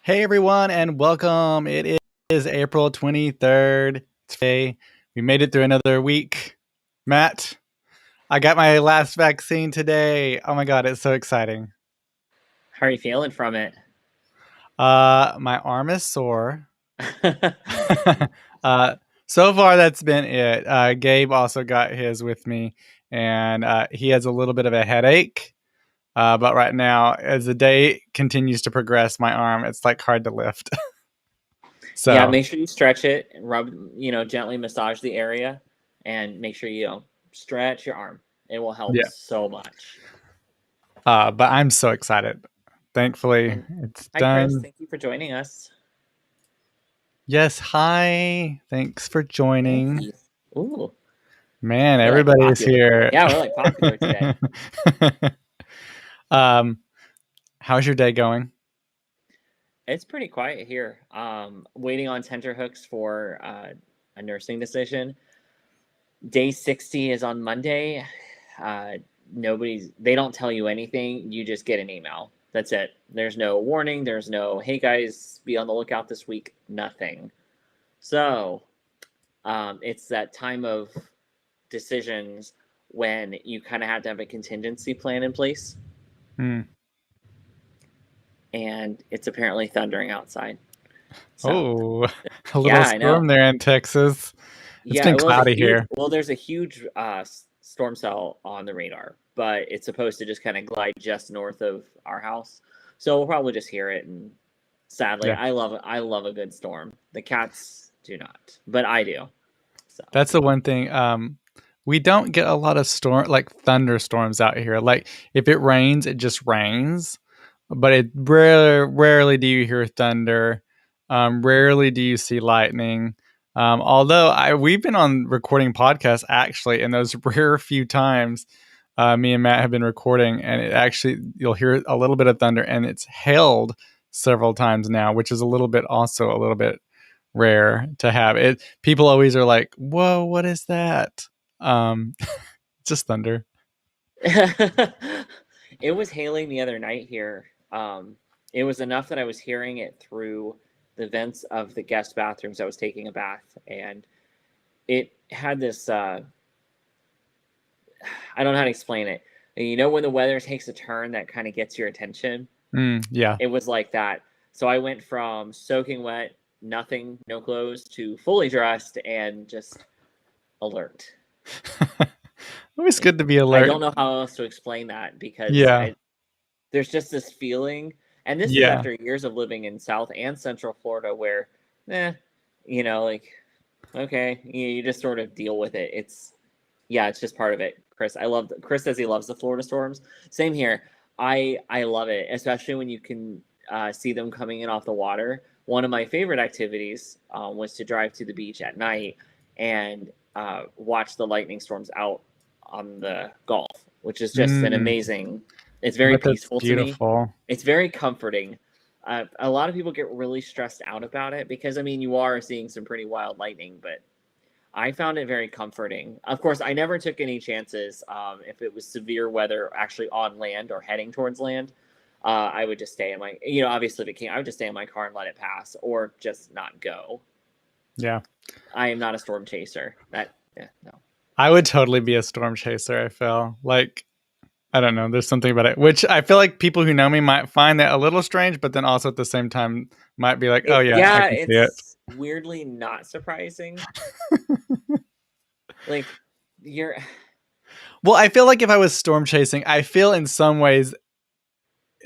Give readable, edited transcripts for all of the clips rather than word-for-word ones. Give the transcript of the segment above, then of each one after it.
Hey everyone, and welcome. It is April 23rd. Today, we made it through another week. Matt, I got my last vaccine today. Oh my god, it's so exciting. How are you feeling from it? My arm is sore. uh, so far, that's been it. Gabe also got his with me, and he has a little bit of a headache. But right now, as the day continues to progress, my arm, it's like hard to lift. Yeah, So, make sure you stretch it, rub, gently massage the area, and make sure you stretch your arm. It will help yeah. so much. But I'm so excited. Thankfully, And it's hi, Chris. done. Thank you for joining us. Yes, hi. Thanks for joining. Hey. Ooh, Man, we're like everybody's popular. here. Yeah, we're like popular today. um, how's your day going? It's pretty quiet here. Waiting on tenterhooks for a nursing decision. Day 60 is on Monday. Uh, they don't tell you anything. You just get an email. That's it. There's no warning. There's no, hey guys, be on the lookout this week. Nothing. So it's that time of decisions when you kind of have to have a contingency plan in place. Mm. And it's apparently thundering outside. So Oh, a little yeah, I know. storm there in Texas. It's Yeah, been cloudy here. there's a huge storm cell on the radar, but it's supposed to just kind of glide just north of our house. So we'll probably just hear it. And sadly, Yeah. I love a good storm. The cats do not, but I do. So That's the one thing. We don't get a lot of thunderstorms out here. Like if it rains, it just rains. But it rarely do you hear thunder. Rarely do you see lightning. Although we've been on recording podcasts actually, and those rare few times me and Matt have been recording, and it actually you'll hear a little bit of thunder, and it's hailed several times now, which is a little bit rare to have. It people always are like, "Whoa, what is that?" Um, just thunder. it was hailing the other night here. It was enough that I was hearing it through the vents of the guest bathrooms. I was taking a bath, and it had this. I don't know how to explain it. You know when the weather takes a turn that kind of gets your attention? Yeah. It was like that. So I went from soaking wet, nothing, no clothes, to fully dressed and just alert. Always good to be I alert. don't know how else to explain that because Yeah. there's just this feeling, and this is Yeah. after years of living in South and Central Florida where, like, okay, you just sort of deal with it. It's just part of it. Chris says he loves the Florida storms. Same here. I love it, especially when you can see them coming in off the water. One of my favorite activities was to drive to the beach at night and watch the lightning storms out on the Gulf, which is just an Mm, amazing. It's I very bet that's peaceful to me. beautiful. It's very comforting. A lot of people get really stressed out about it because I mean you are seeing some pretty wild lightning, but I found it very comforting. Of course, I never took any chances. If it was severe weather actually on land or heading towards land, I would just stay in my, obviously if it came, I would just stay in my car and let it pass or just not go. Yeah. I am not a storm chaser. No. I would totally be a storm chaser, I feel. Like I don't know, there's something about it which I feel like people who know me might find that a little strange, but then also at the same time might be like, "Oh yeah, I can see it." It's weirdly not surprising. Like, you're, Well, I feel like if I was storm chasing, I feel in some ways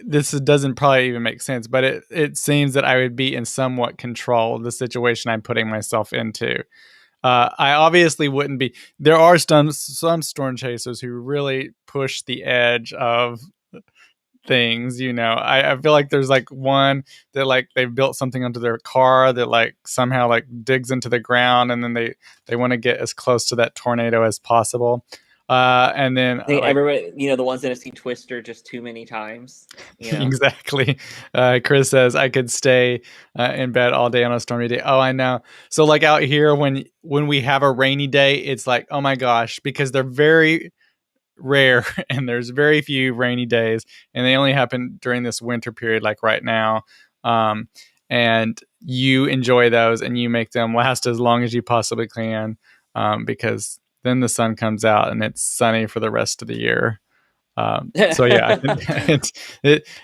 this doesn't probably even make sense, but it seems that I would be in somewhat control of the situation I'm putting myself into. I obviously wouldn't be. There are some storm chasers who really push the edge of things. I feel like there's like one that like they've built something onto their car that like somehow like digs into the ground, and then they want to get as close to that tornado as possible. And then I think like everybody, the ones that have seen Twister just too many times. exactly. Chris says I could stay in bed all day on a stormy day. Oh, I know. So like out here when we have a rainy day, it's like, oh my gosh, because they're very rare and there's very few rainy days, and they only happen during this winter period like right now. Um, and you enjoy those and you make them last as long as you possibly can, because then the sun comes out and it's sunny for the rest of the year. So yeah, I think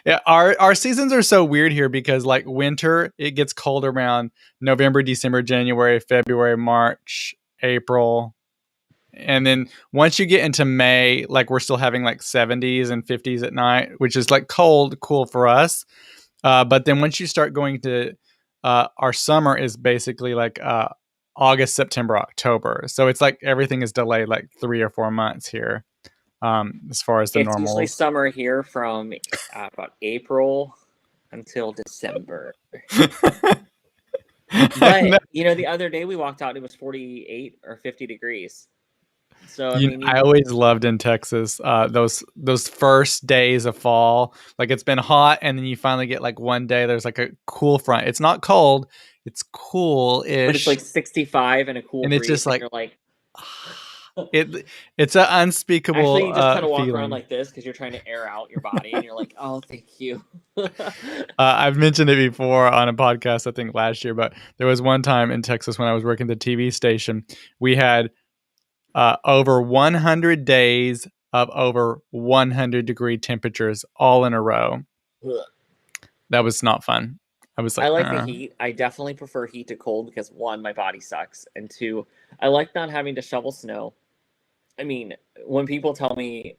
yeah, our seasons are so weird here because like winter, it gets cold around November, December, January, February, March, April. And then once you get into May, like we're still having like 70s and 50s at night, which is like cool for us. But then once you start going to our summer is basically like August, September, October. So it's like everything is delayed like 3 or 4 months here, as far as the It's usually normals. summer here from about April until December. But No, the other day we walked out, and it was 48 or 50 degrees. So I mean, I always loved in Texas those first days of fall. Like it's been hot, and then you finally get like one day there's like a cool front. It's not cold, it's but it's cool-ish, like 65 and a cool and it's breeze, just and like you're like, it's an Actually, unspeakable you just kind of walk around feeling. like this because you're trying to air out your body, and you're like, "Oh, thank you." I've mentioned it before on a podcast, I think last year, but there was one time in Texas when I was working the TV station. We had over 100 days of over 100-degree temperatures all in a row. That was not fun. I was I like, like the heat. I definitely prefer heat to cold because one, my body sucks, and two, I like not having to shovel snow. I mean, when people tell me,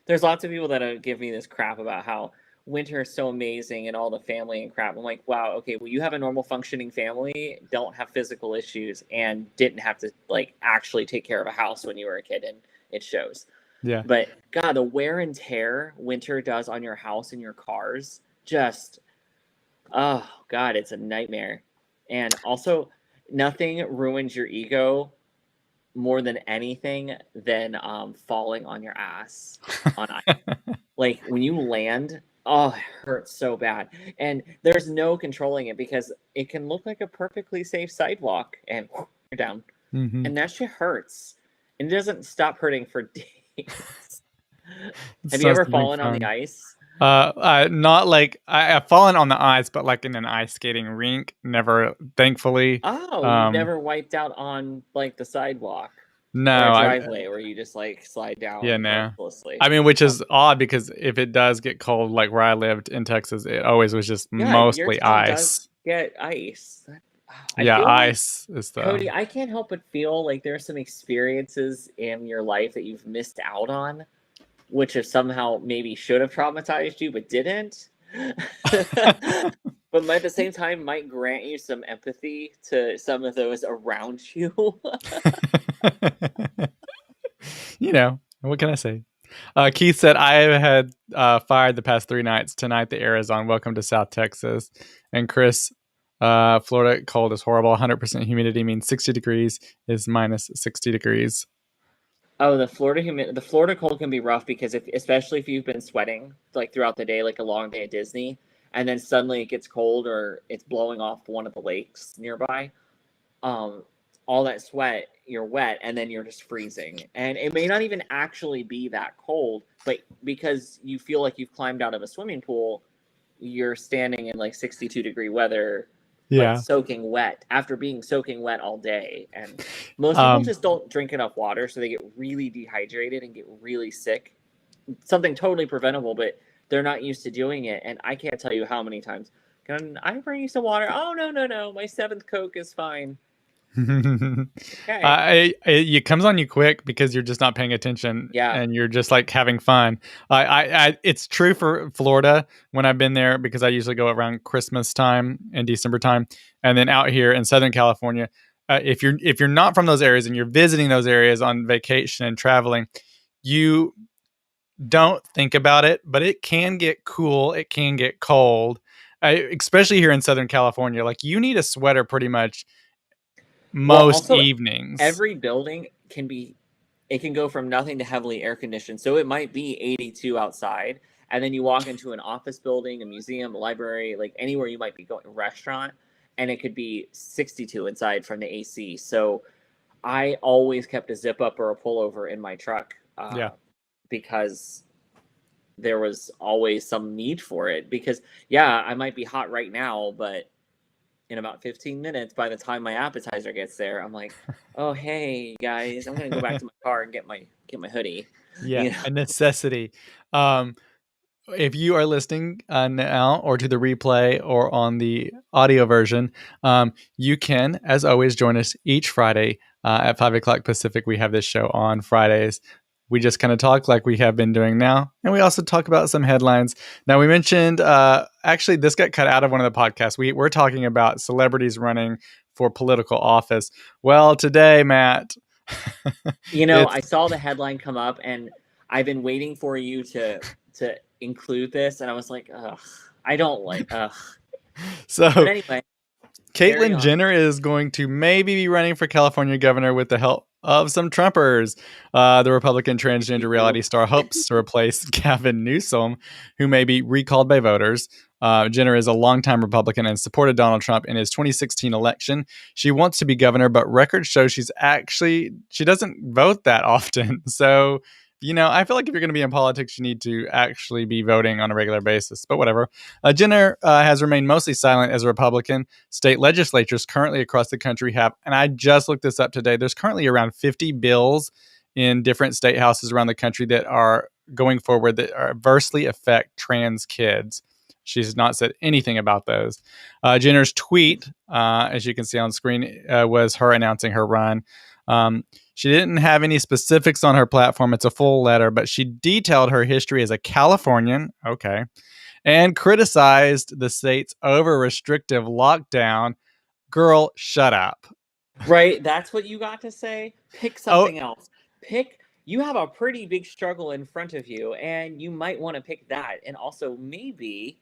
there's lots of people that give me this crap about how winter is so amazing and all the family and crap. I'm like, wow, okay, well, you have a normal functioning family, don't have physical issues, and didn't have to like actually take care of a house when you were a kid, and it shows. yeah. But God, the wear and tear winter does on your house and your cars, just oh God, it's a nightmare. And also, nothing ruins your ego more than anything than falling on your ass on ice. Like when you land, oh, it hurts so bad. And there's no controlling it because it can look like a perfectly safe sidewalk and you're down. hmm And that shit hurts. And it doesn't stop hurting for days. Have It's you not ever something fallen on the fun. ice? Not like I've fallen on the ice, but like in an ice skating rink. Never, thankfully. Oh, you've Um, never wiped out on like the sidewalk or a no, I driveway where you just like slide yeah, down no. mercilessly. I mean, which is odd because if it does get cold, like where I lived in Texas, it always was just Yeah, your mostly town does ice. get ice. I Yeah, feel like, ice is the Cody, I can't help but feel like there are some experiences in your life that you've missed out on, which have somehow maybe should have traumatized you but didn't. But at the same time, might grant you some empathy to some of those around you. you know, what can I say? Keith said, I have had fired the past 3 nights. Tonight, the air is on. Welcome to South Texas. And Chris, Florida cold is horrible. 100% humidity means 60 degrees is minus 60 degrees. Oh, the Florida cold can be rough because especially if you've been sweating like throughout the day, like a long day at Disney, and then suddenly it gets cold or it's blowing off one of the lakes nearby. Um, all that sweat, you're wet, and then you're just freezing. And it may not even actually be that cold, but because you feel like you've climbed out of a swimming pool, you're standing in like 62-degree weather, like Yeah. soaking wet after being soaking wet all day. And most people Um, just don't drink enough water, so they get really dehydrated and get really sick. Something totally preventable, but they're not used to doing it. And I can't tell you how many times. Can I bring you some water? Oh, no, no, no. My seventh Coke is fine. Okay. it comes on you quick because you're just not paying attention Yeah. and you're just like having fun. It's true for Florida when I've been there because I usually go around Christmas time and December time, and then out here in Southern California, if you're not from those areas and you're visiting those areas on vacation and traveling, you don't think about it, but it can get cool. It can get cold, especially here in Southern California. Like you need a sweater pretty much Well, most also, evenings. every building can be, it can go from nothing to heavily air conditioned. So it might be 82 outside, and then you walk into an office building, a museum, a library, like anywhere you might be going, a restaurant, and it could be 62 inside from the AC. So I always kept a zip up or a pullover in my truck Yeah. because there was always some need for it. Because, yeah, I might be hot right now, but in about 15 minutes, by the time my appetizer gets there, I'm like, oh, hey, guys, I'm going to go back to my car and get my hoodie. Yeah, You know? a necessity. Um, if you are listening now or to the replay or on the audio version, you can, as always, join us each Friday at 5 o'clock Pacific. We have this show on Fridays. We just kind of talk like we have been doing now. And we also talk about some headlines. Now, we mentioned, actually, this got cut out of one of the podcasts. We're talking about celebrities running for political office. Well, today, Matt, You know, it's I saw the headline come up, and I've been waiting for you to include this, and I was like, ugh, I don't like, ugh. But so anyway, carry Caitlyn on. Jenner is going to maybe be running for California governor with the help of some Trumpers. The Republican transgender reality star hopes to replace Gavin Newsom, who may be recalled by voters. Jenner is a longtime Republican and supported Donald Trump in his 2016 election. She wants to be governor, but records show she doesn't vote that often. So, I feel like if you're going to be in politics, you need to actually be voting on a regular basis. But whatever. Jenner has remained mostly silent as a Republican. State legislatures currently across the country have, and I just looked this up today, there's currently around 50 bills in different state houses around the country that are going forward that adversely affect trans kids. She's not said anything about those. Jenner's tweet, as you can see on screen, was her announcing her run. She didn't have any specifics on her platform. It's a full letter, but she detailed her history as a Californian, okay, and criticized the state's over restrictive lockdown. Girl, shut up. Right? That's what you got to say? Pick Oh, something else. You have a pretty big struggle in front of you, and you might want to pick that. And also, maybe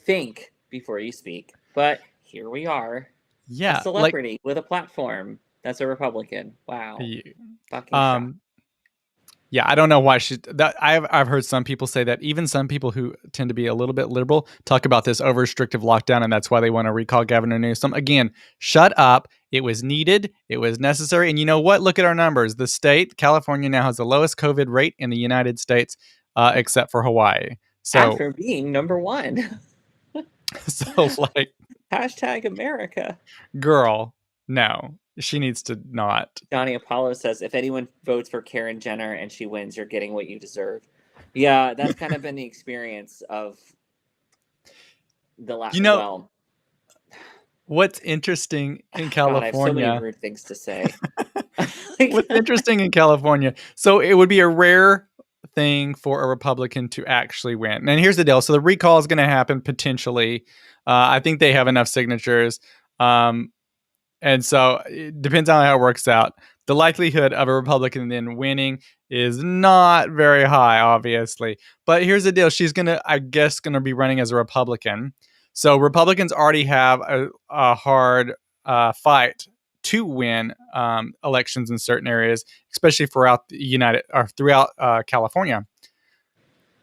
think before you speak. But here we are, a yeah, like, celebrity with a platform that's a Republican. Wow. Fucking shock. um, yeah, I don't know why I've heard some people say that, even some people who tend to be a little bit liberal talk about this over restrictive lockdown, and that's why they want to recall Governor Newsom. Again, shut up. It was needed. It was necessary. And you know what? Look at our numbers. The state, California, now has the lowest COVID rate in the United States, except for Hawaii. So, After being number one. so like, Hashtag America. girl, no, she needs to not. Johnny Apollo says, if anyone votes for Karen Jenner and she wins, you're getting what you deserve. Yeah, that's kind of been the experience of the last. You know, Well, what's interesting in God, I have so many California? rude things to say. What's interesting in California? So it would be a rare thing for a Republican to actually win. And here's the deal. So the recall is going to happen potentially. I think they have enough signatures. And so it depends on how it works out. The likelihood of a Republican then winning is not very high, obviously. But here's the deal. She's I guess, going to be running as a Republican. So Republicans already have a hard fight to win elections in certain areas, especially throughout California.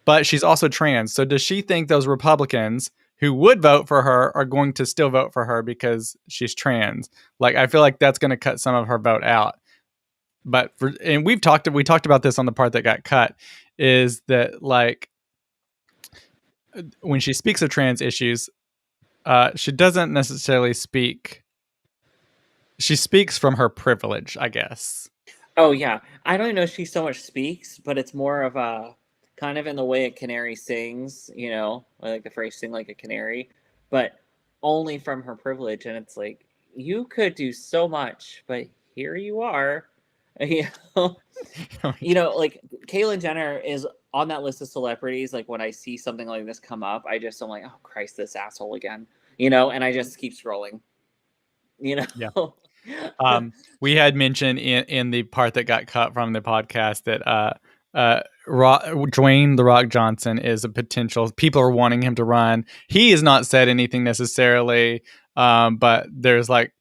But she's also trans. So does she think those Republicans who would vote for her are going to still vote for her because she's trans? Like, I feel like that's going to cut some of her vote out. But we talked about this on the part that got cut, is that, like, when she speaks of trans issues, she doesn't necessarily speak. She speaks from her privilege, I guess. Oh, yeah. I don't know if she so much speaks, but it's more of a kind of in the way a canary sings, I like the phrase sing like a canary, but only from her privilege. And it's like, you could do so much, but here you are. Like Caitlyn Jenner is on that list of celebrities. Like when I see something like this come up, I'm like, oh Christ, this asshole again, and I just keep scrolling, Yeah. We had mentioned in the part that got cut from the podcast that Dwayne The Rock Johnson is a potential. People are wanting him to run. He has not said anything necessarily, but there's like,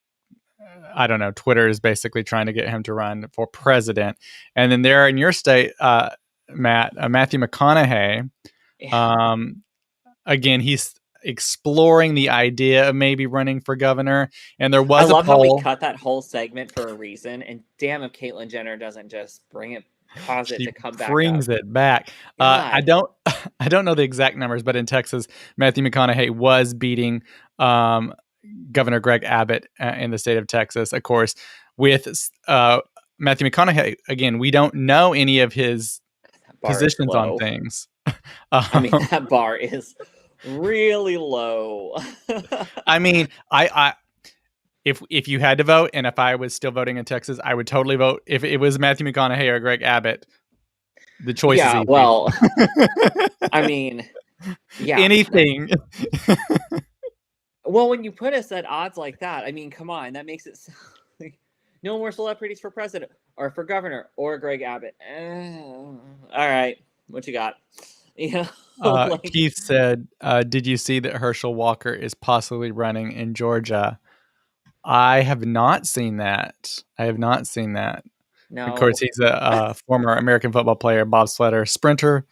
I don't know, Twitter is basically trying to get him to run for president. And then there in your state, Matt, Matthew McConaughey, Yeah. again, he's exploring the idea of maybe running for governor. And there I was a love how we poll. cut that whole segment for a reason, and damn if Caitlyn Jenner doesn't just cause it She to come back brings up. it back. I God. don't, I don't know the exact numbers, but in Texas, Matthew McConaughey was beating Governor Greg Abbott in the state of Texas. Of course, with Matthew McConaughey, again, we don't know any of his That bar is positions on low. things. I mean, that bar is really low. I mean, I if you had to vote, and if I was still voting in Texas, I would totally vote. If it was Matthew McConaughey or Greg Abbott, the choice is Yeah, easy. well, I mean, yeah. Anything. Well, when you put us at odds like that, I mean, come on, that makes it sound like no more celebrities for president or for governor or Greg Abbott. All right, what you got? Like, Keith said, did you see that Herschel Walker is possibly running in Georgia? I have not seen that. Of no. course, he's a former American football player, bobsledder, sprinter,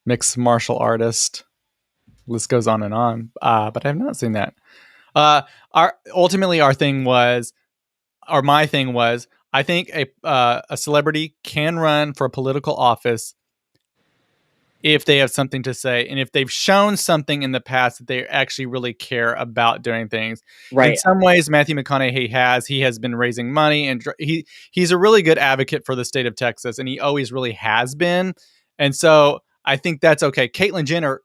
mixed martial artist. List goes on. But I've not seen that. Uh, our thing was, or my thing was, I think a celebrity can run for a political office if they have something to say and if they've shown something in the past that they actually really care about doing things. In Right. some ways, Matthew McConaughey has been raising money, and he's a really good advocate for the state of Texas, and he always really has been. And so I think that's okay. Caitlyn Jenner,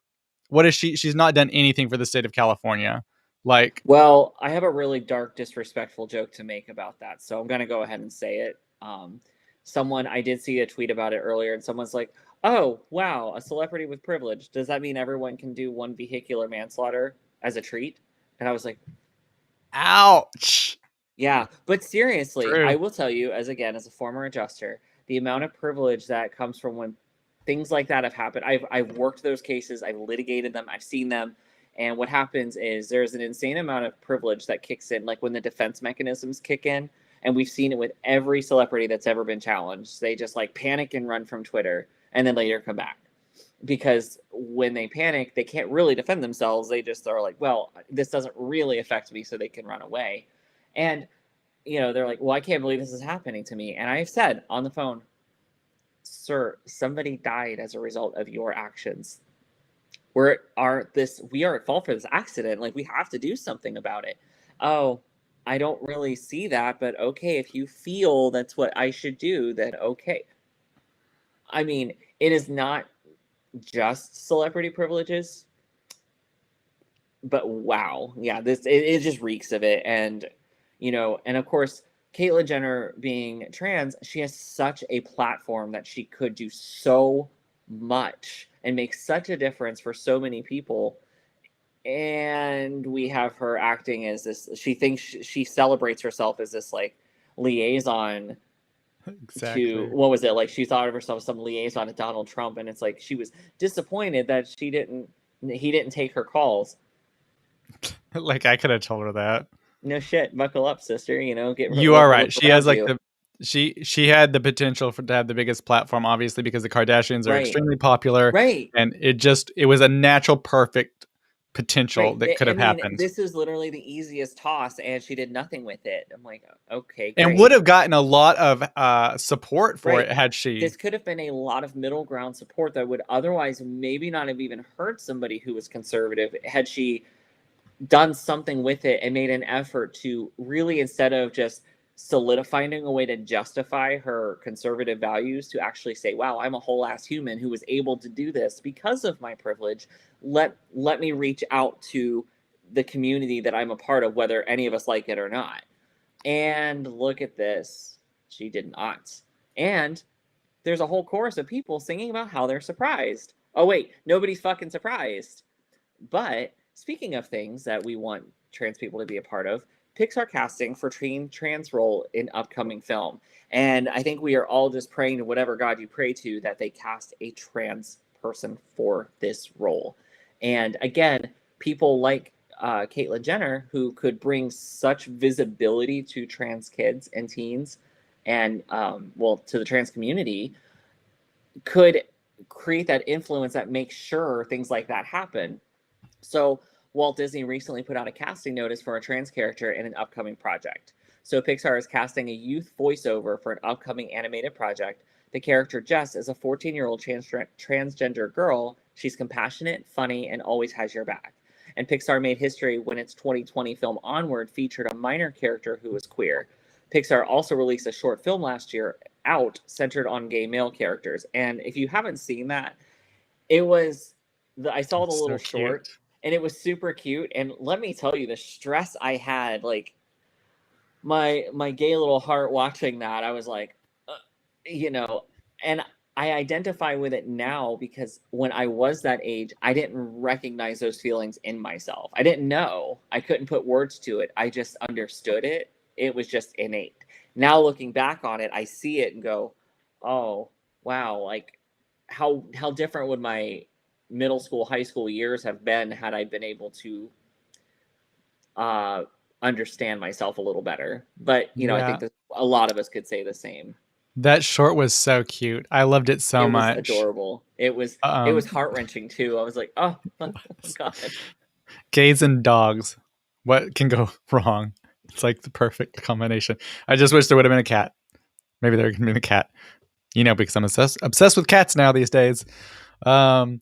what is she? She's not done anything for the state of California. Like, Well, I have a really dark, disrespectful joke to make about that, so I'm gonna go ahead and say it. Someone I did see a tweet about it earlier, and someone's like, "Oh, wow, a celebrity with privilege. Does that mean everyone can do one vehicular manslaughter as a treat?" And I was like, ouch. yeah, but seriously, I True. will tell you, as a former adjuster, the amount of privilege that comes from when things like that have happened. I've worked those cases, I've litigated them, I've seen them, and what happens is there's an insane amount of privilege that kicks in, like when the defense mechanisms kick in, and we've seen it with every celebrity that's ever been challenged. They just like panic and run from Twitter, and then later come back because when they panic, they can't really defend themselves. They just are like, well, this doesn't really affect me, so they can run away. And they're like, well, I can't believe this is happening to me. And I've said on the phone, sir, somebody died as a result of your actions. We are at fault for this accident. Like, we have to do something about it. Oh, I don't really see that, but okay, if you feel that's what I should do, then okay. I mean, it is not just celebrity privileges, but wow, yeah, it just reeks of it. And and of course, Caitlyn Jenner being trans, she has such a platform that she could do so much and make such a difference for so many people. And we have her acting as this, she thinks she celebrates herself as this like liaison to, Exactly. what was it, like she thought of herself as some liaison to Donald Trump, and it's like she was disappointed that he didn't take her calls. Like, I could have told her that. No shit, buckle up, sister. You are Look right. She has around like you. she had the potential to have the biggest platform, obviously, because the Kardashians are Right, extremely popular, right, and it was a natural, perfect potential right. that could I have mean, happened, this is literally the easiest toss, and she did nothing with it. I'm like, okay, and would great. have gotten a lot of support for Right. it had she. This could have been a lot of middle ground support that would otherwise maybe not have even hurt somebody who was conservative had she done something with it and made an effort to really, instead of just solidifying a way to justify her conservative values, to actually say, wow, I'm a whole ass human who was able to do this because of my privilege. Let me reach out to the community that I'm a part of, whether any of us like it or not. And look at this, she did not. And there's a whole chorus of people singing about how they're surprised. Oh wait, nobody's fucking surprised. But speaking of things that we want trans people to be a part of, Pixar casting for trans role in upcoming film. And I think we are all just praying to whatever God you pray to that they cast a trans person for this role. And again, people like Caitlyn Jenner, who could bring such visibility to trans kids and teens and, well, to the trans community, could create that influence that makes sure things like that happen. So Walt Disney recently put out a casting notice for a trans character in an upcoming project. So Pixar is casting a youth voiceover for an upcoming animated project. The character Jess is a 14-year-old transgender girl. She's compassionate, funny, and always has your back. And Pixar made history when its 2020 film Onward featured a minor character who was queer. Pixar also released a short film last year, Out, centered on gay male characters. And if you haven't seen that, it was I saw the It's little so short, cute. and it was super cute. And let me tell you, the stress I had, like my gay little heart watching that, I was like, uh, you know, and I identify with it now because when I was that age, I didn't recognize those feelings in myself. I didn't know. I couldn't put words to it. I just understood it. It was just innate. Now looking back on it, I see it and go, "Oh, wow, like how different would my middle school, high school years have been had I been able to uh understand myself a little better." But I think Yeah. that a lot of us could say the same. That short was so cute. I loved it It so was much. adorable. It was Um, heart-wrenching too. I was like, oh, oh god. Gays and dogs. What can go wrong? It's like the perfect combination. I just wish there would have been a cat. Maybe there can be a cat. Because I'm obsessed with cats now these days. Um,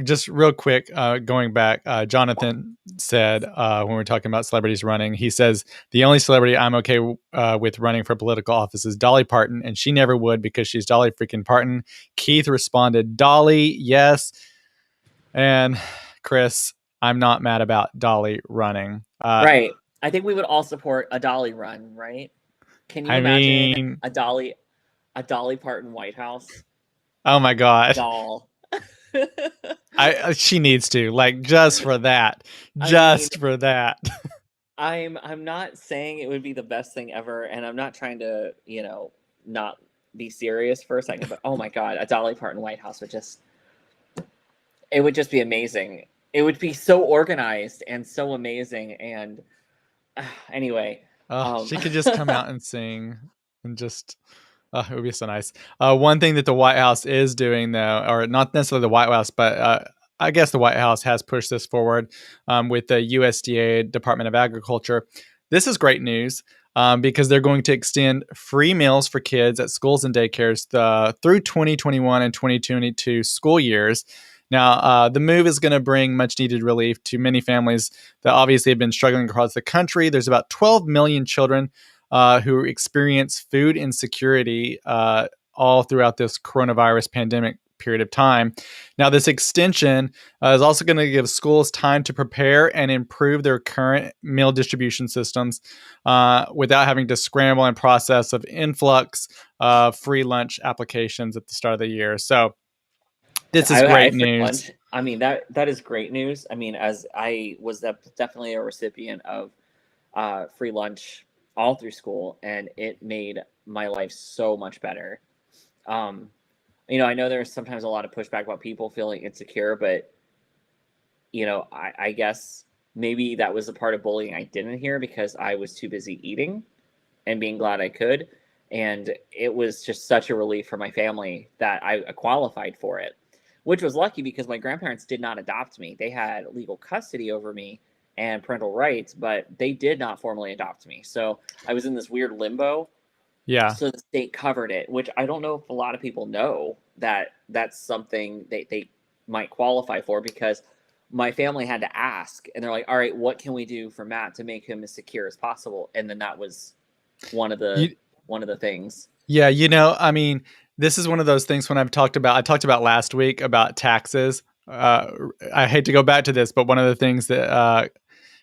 just real quick, going back, Jonathan said when we were talking about celebrities running, he says the only celebrity I'm okay with running for political office is Dolly Parton, and she never would because she's Dolly freaking Parton. Keith responded, Dolly, yes. And Chris, I'm not mad about Dolly running. Right. I think we would all support a Dolly run, right? Can you I imagine mean, a Dolly Parton White House? oh my God. Doll. She needs to, like, just for that. I mean, Just for that. I'm not saying it would be the best thing ever, and I'm not trying to, not be serious for a second, but oh my god, a Dolly Parton White House would just be amazing. It would be so organized and so amazing, and anyway, um She could just come out and sing and just it would be so nice. One thing that the White House is doing, though, or not necessarily the White House, but I guess the White House has pushed this forward with the USDA, Department of Agriculture. This is great news because they're going to extend free meals for kids at schools and daycares through 2021 and 2022 school years. Now, the move is going to bring much needed relief to many families that obviously have been struggling across the country. There's about 12 million children who experience food insecurity all throughout this coronavirus pandemic period of time. Now, this extension is also going to give schools time to prepare and improve their current meal distribution systems without having to scramble and process of influx of free lunch applications at the start of the year. So, this is I great free news. lunch. I mean, that is great news. I mean, as I was definitely a recipient of free lunch all through school, and it made my life so much better. Um, I know there's sometimes a lot of pushback about people feeling insecure, but I guess maybe that was a part of bullying I didn't hear because I was too busy eating and being glad I could. And it was just such a relief for my family that I qualified for it, which was lucky because my grandparents did not adopt me. They had legal custody over me and parental rights, but they did not formally adopt me. So I was in this weird limbo. Yeah. So the state covered it, which I don't know if a lot of people know that that's something they might qualify for because my family had to ask and they're like, all right, what can we do for Matt to make him as secure as possible? And then that was one of the You, one of the things. Yeah, I mean, this is one of those things when I talked about last week about taxes. I hate to go back to this, but one of the things that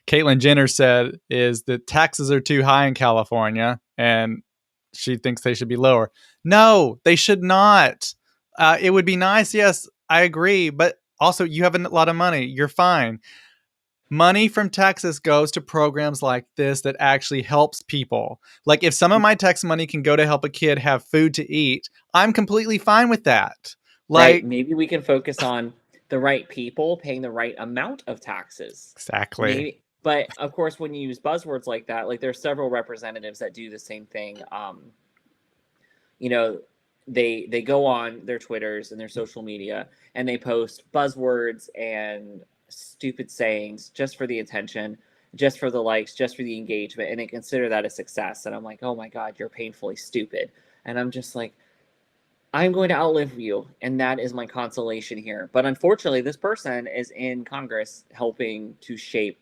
Caitlyn Jenner said is that taxes are too high in California and she thinks they should be lower. No, they should not. It would be nice. Yes, I agree. But also, you have a lot of money. You're fine. Money from Texas goes to programs like this that actually helps people. Like if some of my tax money can go to help a kid have food to eat, I'm completely fine with that. Right? Like Maybe we can focus on the right people paying the right amount of taxes. exactly. Maybe, but of course, when you use buzzwords like that, like there's several representatives that do the same thing. You know, they go on their Twitters and their social media and they post buzzwords and stupid sayings just for the attention, just for the likes, just for the engagement, and they consider that a success. And I'm like, oh my god, you're painfully stupid. And I'm just like, I'm going to outlive you, and that is my consolation here. But unfortunately, this person is in Congress helping to shape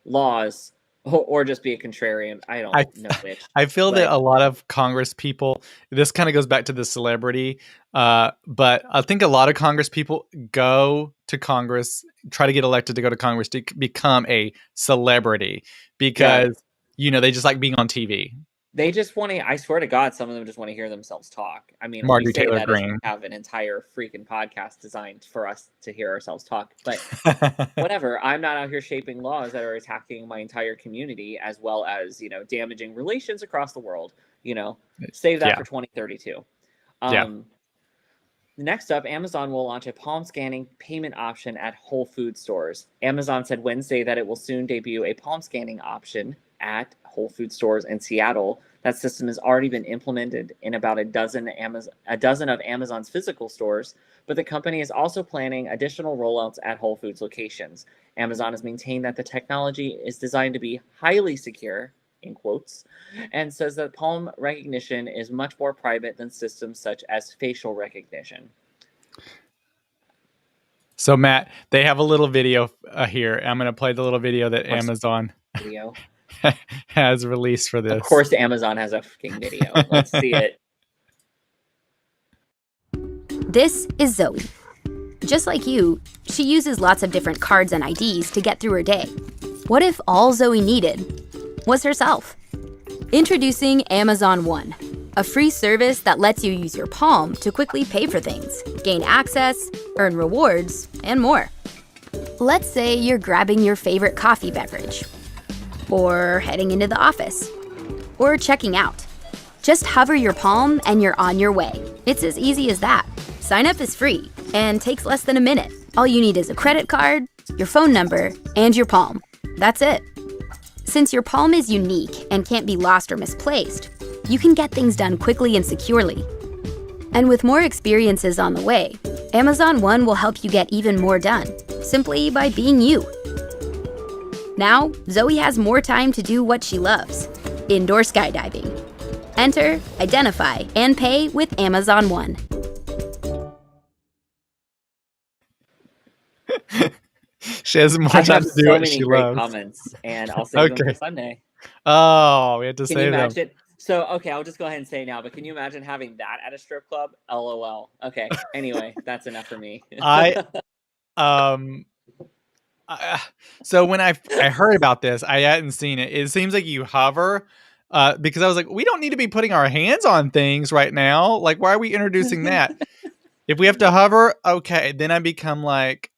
laws or just be a contrarian. I don't I know which. I feel that But a lot of Congress people. This kind of goes back to the celebrity, but I think a lot of Congress people go to Congress, try to get elected to go to Congress to become a celebrity yeah, because they just like being on TV. they just want to, I swear to God, some of them just want to hear themselves talk. I mean, we Marjorie say Taylor that as we Greene. have an entire freaking podcast designed for us to hear ourselves talk. But whatever, I'm not out here shaping laws that are attacking my entire community as well as, damaging relations across the world. You know, save that Yeah, for 2032. yeah. Um, Next up, Amazon will launch a palm scanning payment option at Whole Food stores. Amazon said Wednesday that it will soon debut a palm scanning option at Whole Food stores in Seattle That system has already been implemented in about a dozen of Amazon's physical stores, but the company is also planning additional rollouts at Whole Foods locations. Amazon has maintained that the technology is designed to be highly secure, in quotes, and says that palm recognition is much more private than systems such as facial recognition. So Matt, they have a little video here. I'm going to play the little video that Amazon Video. has released for this. Of course, Amazon has a fucking video. Let's see it. This is Zoe. Just like you, she uses lots of different cards and IDs to get through her day. What if all Zoe needed was herself? Introducing Amazon One, a free service that lets you use your palm to quickly pay for things, gain access, earn rewards, and more. Let's say you're grabbing your favorite coffee beverage, or heading into the office, or checking out. Just hover your palm and you're on your way. It's as easy as that. Sign up is free and takes less than a minute. All you need is a credit card, your phone number, and your palm. That's it. Since your palm is unique and can't be lost or misplaced, you can get things done quickly and securely. And with more experiences on the way, Amazon One will help you get even more done, simply by being you. Now, Zoe has more time to do what she loves, indoor skydiving. Enter, identify, and pay with Amazon One. She has more time to do what she loves. Comments, and I'll save them for Sunday. Oh, we had to Can say you them. imagine? So, okay, I'll just go ahead and say now, but can you imagine having that at a strip club? LOL. Okay, anyway, that's enough for me. So when I heard about this, I hadn't seen it. It seems like you hover, because I was like, we don't need to be putting our hands on things right now. Like, why are we introducing that? If we have to hover, okay, then I become like,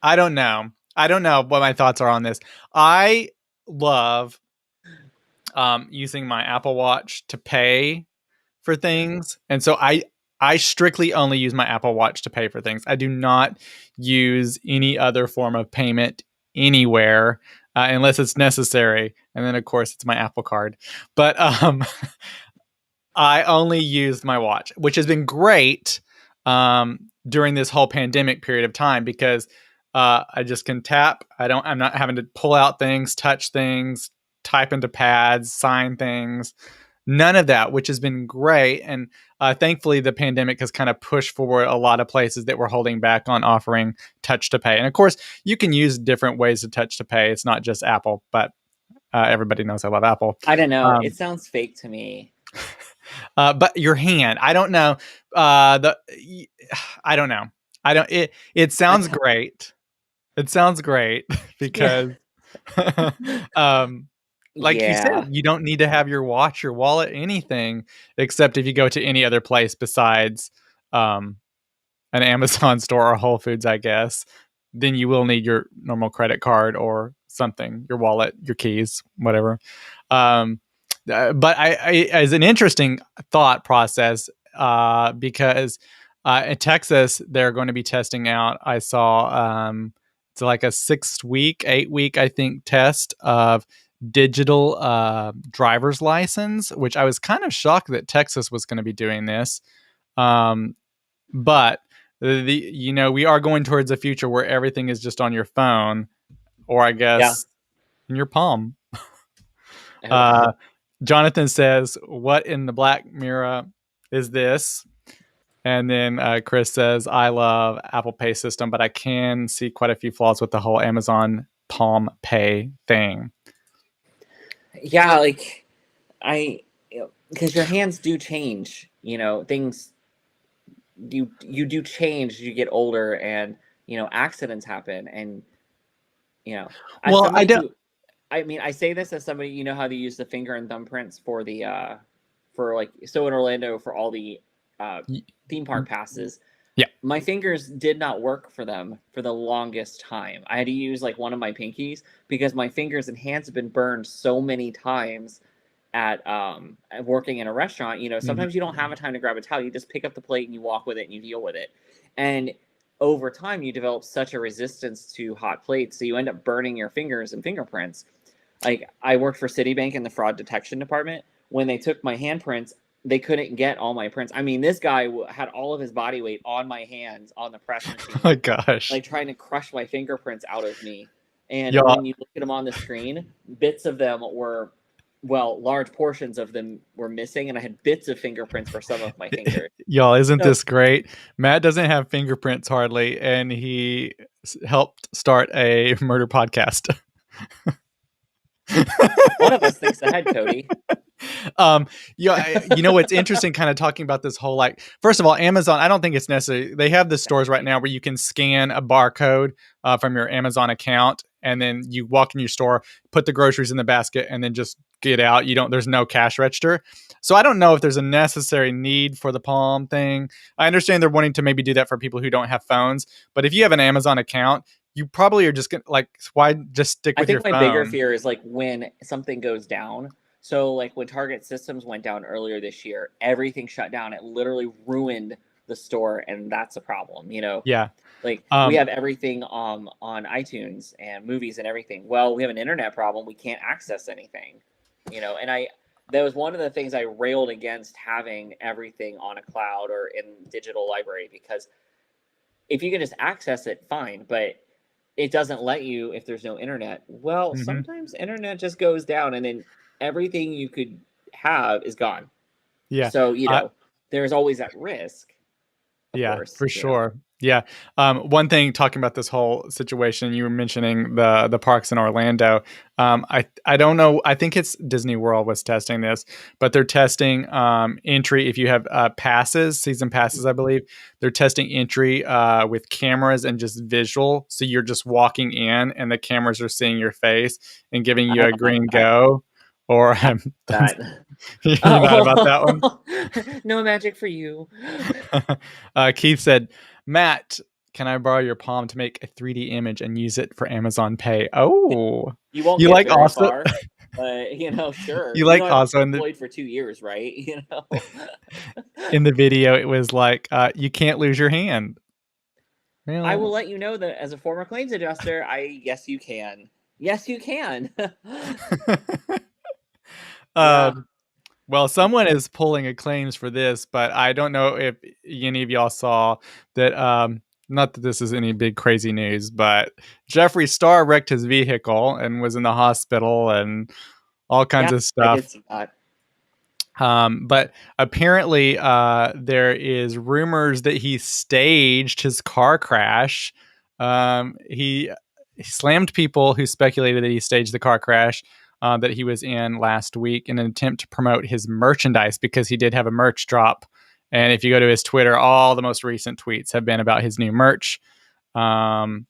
I don't know what my thoughts are on this. I love using my Apple Watch to pay for things, and so I strictly only use my Apple Watch to pay for things. I do not use any other form of payment anywhere unless it's necessary, and then of course it's my Apple Card. But I only use my watch, which has been great during this whole pandemic period of time, because I just can tap. I'm not having to pull out things, touch things, type into pads, sign things. None of that, which has been great. And thankfully, the pandemic has kind of pushed forward a lot of places that were holding back on offering touch to pay. And of course, you can use different ways to touch to pay. It's not just Apple, but everybody knows I love Apple. I don't know. It sounds fake to me. But your hand, I don't know. I don't know. It sounds great. It sounds great because, like you said, you don't need to have your watch, your wallet, anything, except if you go to any other place besides an Amazon store or Whole Foods, I guess. Then you will need your normal credit card or something, your wallet, your keys, whatever. But I as an interesting thought process, because in Texas they're going to be testing out. I saw it's like a 8 week, I think, test of digital driver's license, which I was kind of shocked that Texas was going to be doing this. But we are going towards a future where everything is just on your phone, or I guess in your palm. Jonathan says, "What in the Black Mirror is this?" And then Chris says, "I love Apple Pay system, but I can see quite a few flaws with the whole Amazon Palm Pay thing." Yeah, like because your hands do change. Things you do change as you get older, and accidents happen, and well, I don't. I say this as somebody, how they use the finger and thumbprints for the so in Orlando for all the theme park passes. Yeah, my fingers did not work for them for the longest time. I had to use like one of my pinkies because my fingers and hands have been burned so many times at working in a restaurant. Sometimes you don't have a time to grab a towel. You just pick up the plate and you walk with it and you deal with it. And over time, you develop such a resistance to hot plates, so you end up burning your fingers and fingerprints. Like, I worked for Citibank in the fraud detection department. when they took my handprints, they couldn't get all my prints. I mean, this guy had all of his body weight on my hands on the press Oh machine, my gosh. like trying to crush my fingerprints out of me. And Y'all, when you look at them on the screen, bits of them were, well, large portions of them were missing, and I had bits of fingerprints for some of my fingers. y'all, isn't So this great? Matt doesn't have fingerprints hardly, and he helped start a murder podcast. one of us thinks ahead, Cody. You know what's interesting, kind of talking about this whole, like, first of all, Amazon, I don't think it's necessary. They have the stores right now where you can scan a barcode from your Amazon account, and then you walk in your store, put the groceries in the basket, and then just get out. There's no cash register. So I don't know if there's a necessary need for the Palm thing. I understand they're wanting to maybe do that for people who don't have phones, but if you have an Amazon account, you probably are just gonna, like, why just stick I with your think my bigger phone? fear is like when something goes down. So like when Target Systems went down earlier this year, everything shut down. It literally ruined the store, and that's a problem, you know. Yeah. Like we Um, have everything on iTunes and movies and everything. Well, we have an internet problem. We can't access anything, you know. And that was one of the things I railed against having everything on a cloud or in digital library, because if you can just access it, fine, but it doesn't let you if there's no internet. Well, mhm. sometimes internet just goes down, and then everything you could have is gone. Yeah. So, you Uh, know, there's always that risk, of Yeah, course, for you know. sure. Yeah. One thing, talking about this whole situation, you were mentioning the parks in Orlando. I don't know. I think it's Disney World was testing this, but they're testing entry. If you have season passes, I believe they're testing entry with cameras and just visual. So you're just walking in, and the cameras are seeing your face and giving I you a don't like green that. go. Or That. you're not about that one. Oh, no magic for you. Keith said, Matt, can I borrow your palm to make a 3D image and use it for Amazon Pay? Oh, You won't you get like very also, far, but you know, sure. you You know, like I've been also employed for 2 years, right? You know. in the video, it was like, you can't lose your hand. I will Well, let you know that as a former claims adjuster, yes, you can. Yes, you can. Yeah. um, well, someone is pulling a claims for this, but I don't know if any of y'all saw that. Not that this is any big crazy news, but Jeffree Star wrecked his vehicle and was in the hospital and all kinds Yeah, of I did stuff. see that. But apparently, there is rumors that he staged his car crash. He slammed people who speculated that he staged the car crash that he was in last week in an attempt to promote his merchandise, because he did have a merch drop. And if you go to his Twitter, all the most recent tweets have been about his new merch. Um,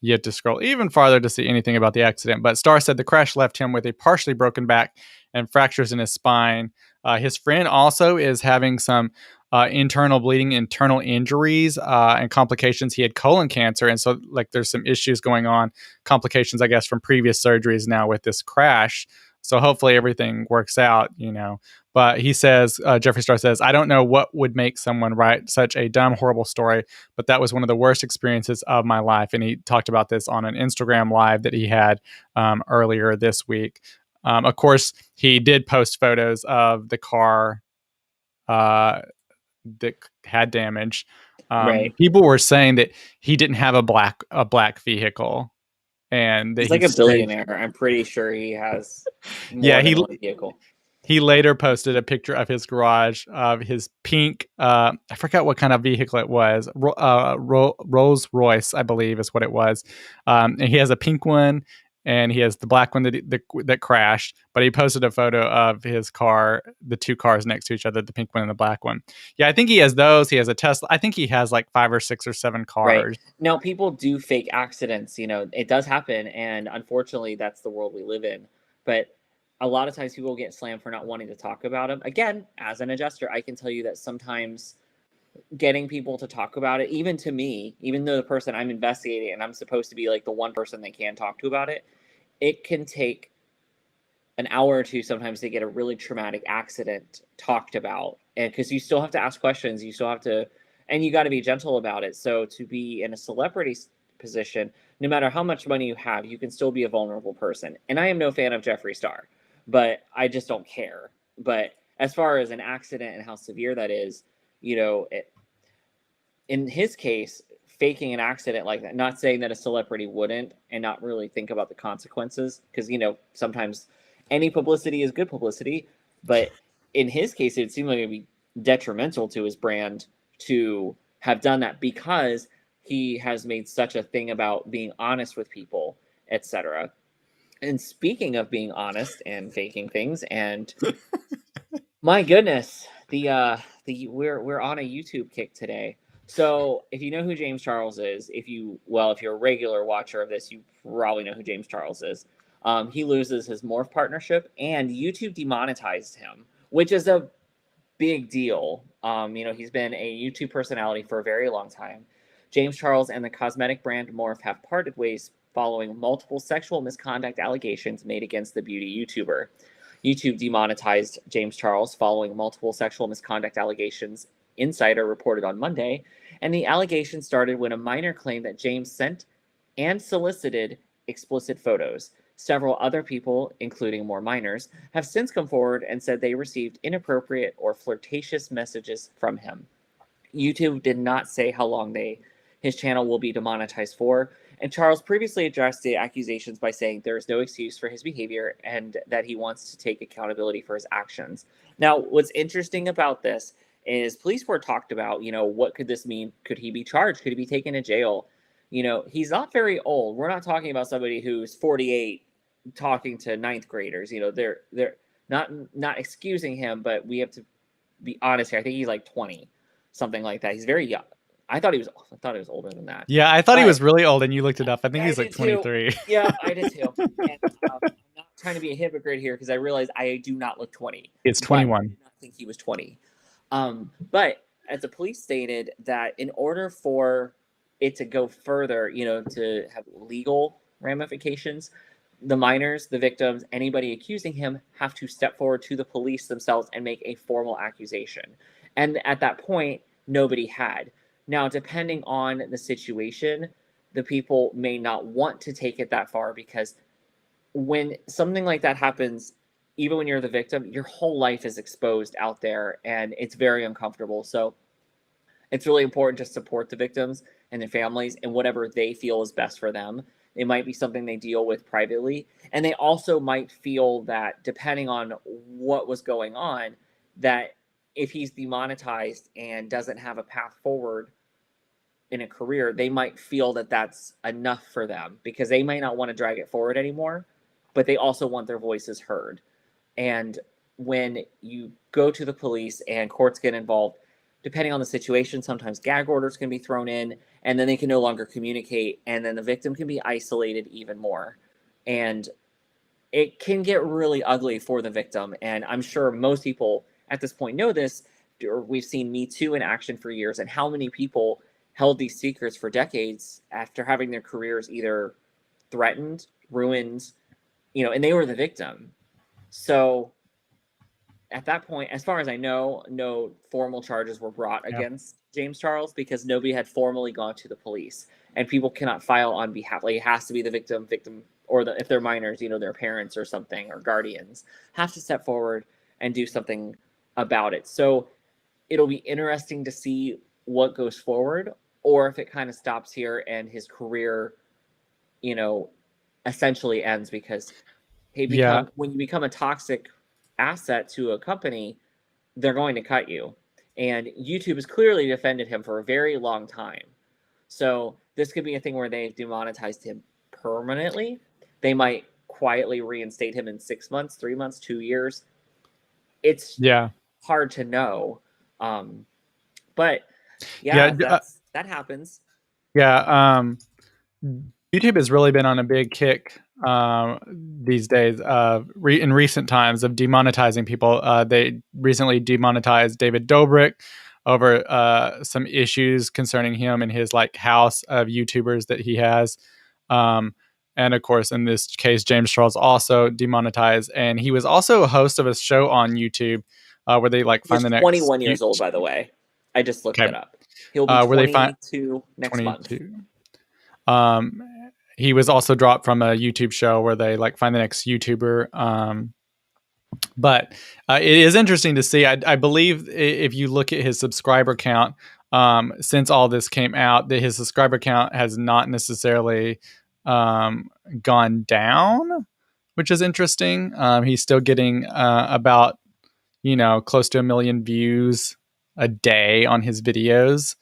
you have to scroll even farther to see anything about the accident. But Starr said the crash left him with a partially broken back and fractures in his spine. His friend also is having some internal bleeding, internal injuries, and complications. He had colon cancer. And so, like, there's some issues going on, complications, I guess, from previous surgeries now with this crash. So hopefully everything works out, you know. But he says, Jeffree Star says, I don't know what would make someone write such a dumb, horrible story, but that was one of the worst experiences of my life. And he talked about this on an Instagram live that he had earlier this week. Of course, he did post photos of the car that had damage. Right. People were saying that he didn't have a black vehicle, and that He's he like a staged. billionaire. I'm pretty sure he has Yeah, more than one vehicle. he later posted a picture of his garage of his pink, I forgot what kind of vehicle it was, Rolls Royce, I believe is what it was. And he has a pink one, and he has the black one that crashed. But he posted a photo of his car, the two cars next to each other, the pink one and the black one. Yeah, I think he has those. He has a Tesla. I think he has like 5 or 6 or 7 Right. cars. Now, people do fake accidents. You know, it does happen. And unfortunately, that's the world we live in. But a lot of times people get slammed for not wanting to talk about them. Again, as an adjuster, I can tell you that sometimes getting people to talk about it, even to me, even though the person I'm investigating and I'm supposed to be like the one person they can talk to about it, it can take an hour or two sometimes to get a really traumatic accident talked about. And because you still have to ask questions, you still have to, and you got to be gentle about it. So to be in a celebrity position, no matter how much money you have, you can still be a vulnerable person. And I am no fan of Jeffree Star, but I just don't care. But as far as an accident and how severe that is, in his case, faking an accident like that, not saying that a celebrity wouldn't and not really think about the consequences, because, sometimes any publicity is good publicity. But in his case, it seemed like it'd be detrimental to his brand to have done that, because he has made such a thing about being honest with people, etc. And speaking of being honest and faking things, and my goodness, we're on a YouTube kick today. So if you know who James Charles is, if you're a regular watcher of this, you probably know who James Charles is. He loses his Morph partnership, and YouTube demonetized him, which is a big deal. He's been a YouTube personality for a very long time. James Charles and the cosmetic brand Morph have parted ways following multiple sexual misconduct allegations made against the beauty YouTuber. YouTube demonetized James Charles following multiple sexual misconduct allegations, Insider reported on Monday, and the allegation started when a minor claimed that James sent and solicited explicit photos. Several other people, including more minors, have since come forward and said they received inappropriate or flirtatious messages from him. YouTube did not say how long his channel will be demonetized for, and Charles previously addressed the accusations by saying there is no excuse for his behavior and that he wants to take accountability for his actions. Now, what's interesting about this is police were talked about, what could this mean? Could he be charged? Could he be taken to jail? He's not very old. We're not talking about somebody who's 48 talking to ninth graders. They're not excusing him, but we have to be honest here. I think he's like 20, something like that. He's very young. I thought he was older than that. Yeah, I thought he was really old, and you looked it up. I think he's like 23. Yeah, I did too. And I'm not trying to be a hypocrite here, because I realize I do not look 20. It's 21. I did not think he was 20. But as the police stated, that in order for it to go further, to have legal ramifications, the minors, the victims, anybody accusing him have to step forward to the police themselves and make a formal accusation. And at that point, nobody had. Now, depending on the situation, the people may not want to take it that far, because when something like that happens, even when you're the victim, your whole life is exposed out there, and it's very uncomfortable. So it's really important to support the victims and their families and whatever they feel is best for them. It might be something they deal with privately. And they also might feel that, depending on what was going on, that if he's demonetized and doesn't have a path forward in a career, they might feel that that's enough for them, because they might not want to drag it forward anymore, but they also want their voices heard. And when you go to the police and courts get involved, depending on the situation, sometimes gag orders can be thrown in, and then they can no longer communicate, and then the victim can be isolated even more. And it can get really ugly for the victim. And I'm sure most people at this point know this. We've seen Me Too in action for years, and how many people held these secrets for decades after having their careers either threatened, ruined, and they were the victim. So at that point, as far as I know, no formal charges were brought against James Charles, because nobody had formally gone to the police, and people cannot file on behalf. Like, it has to be the victim, or if they're minors, their parents or something, or guardians have to step forward and do something about it. So it'll be interesting to see what goes forward, or if it kind of stops here and his career, essentially ends, because when you become a toxic asset to a company, they're going to cut you. And YouTube has clearly defended him for a very long time. So this could be a thing where they've demonetized him permanently. They might quietly reinstate him in 6 months, 3 months, 2 years. It's hard to know. But that happens. Yeah. YouTube has really been on a big kick these days in recent times of demonetizing people. They recently demonetized David Dobrik over some issues concerning him and his house of YouTubers that he has. And of course, in this case, James Charles also demonetized, and he was also a host of a show on YouTube where they find the next. 21 years old, by the way. I just looked it up. He'll be 22 next month. He was also dropped from a YouTube show where they find the next YouTuber. But it is interesting to see. I believe if you look at his subscriber count, since all this came out, that his subscriber count has not necessarily gone down, which is interesting. He's still getting about, close to 1 million views a day on his videos.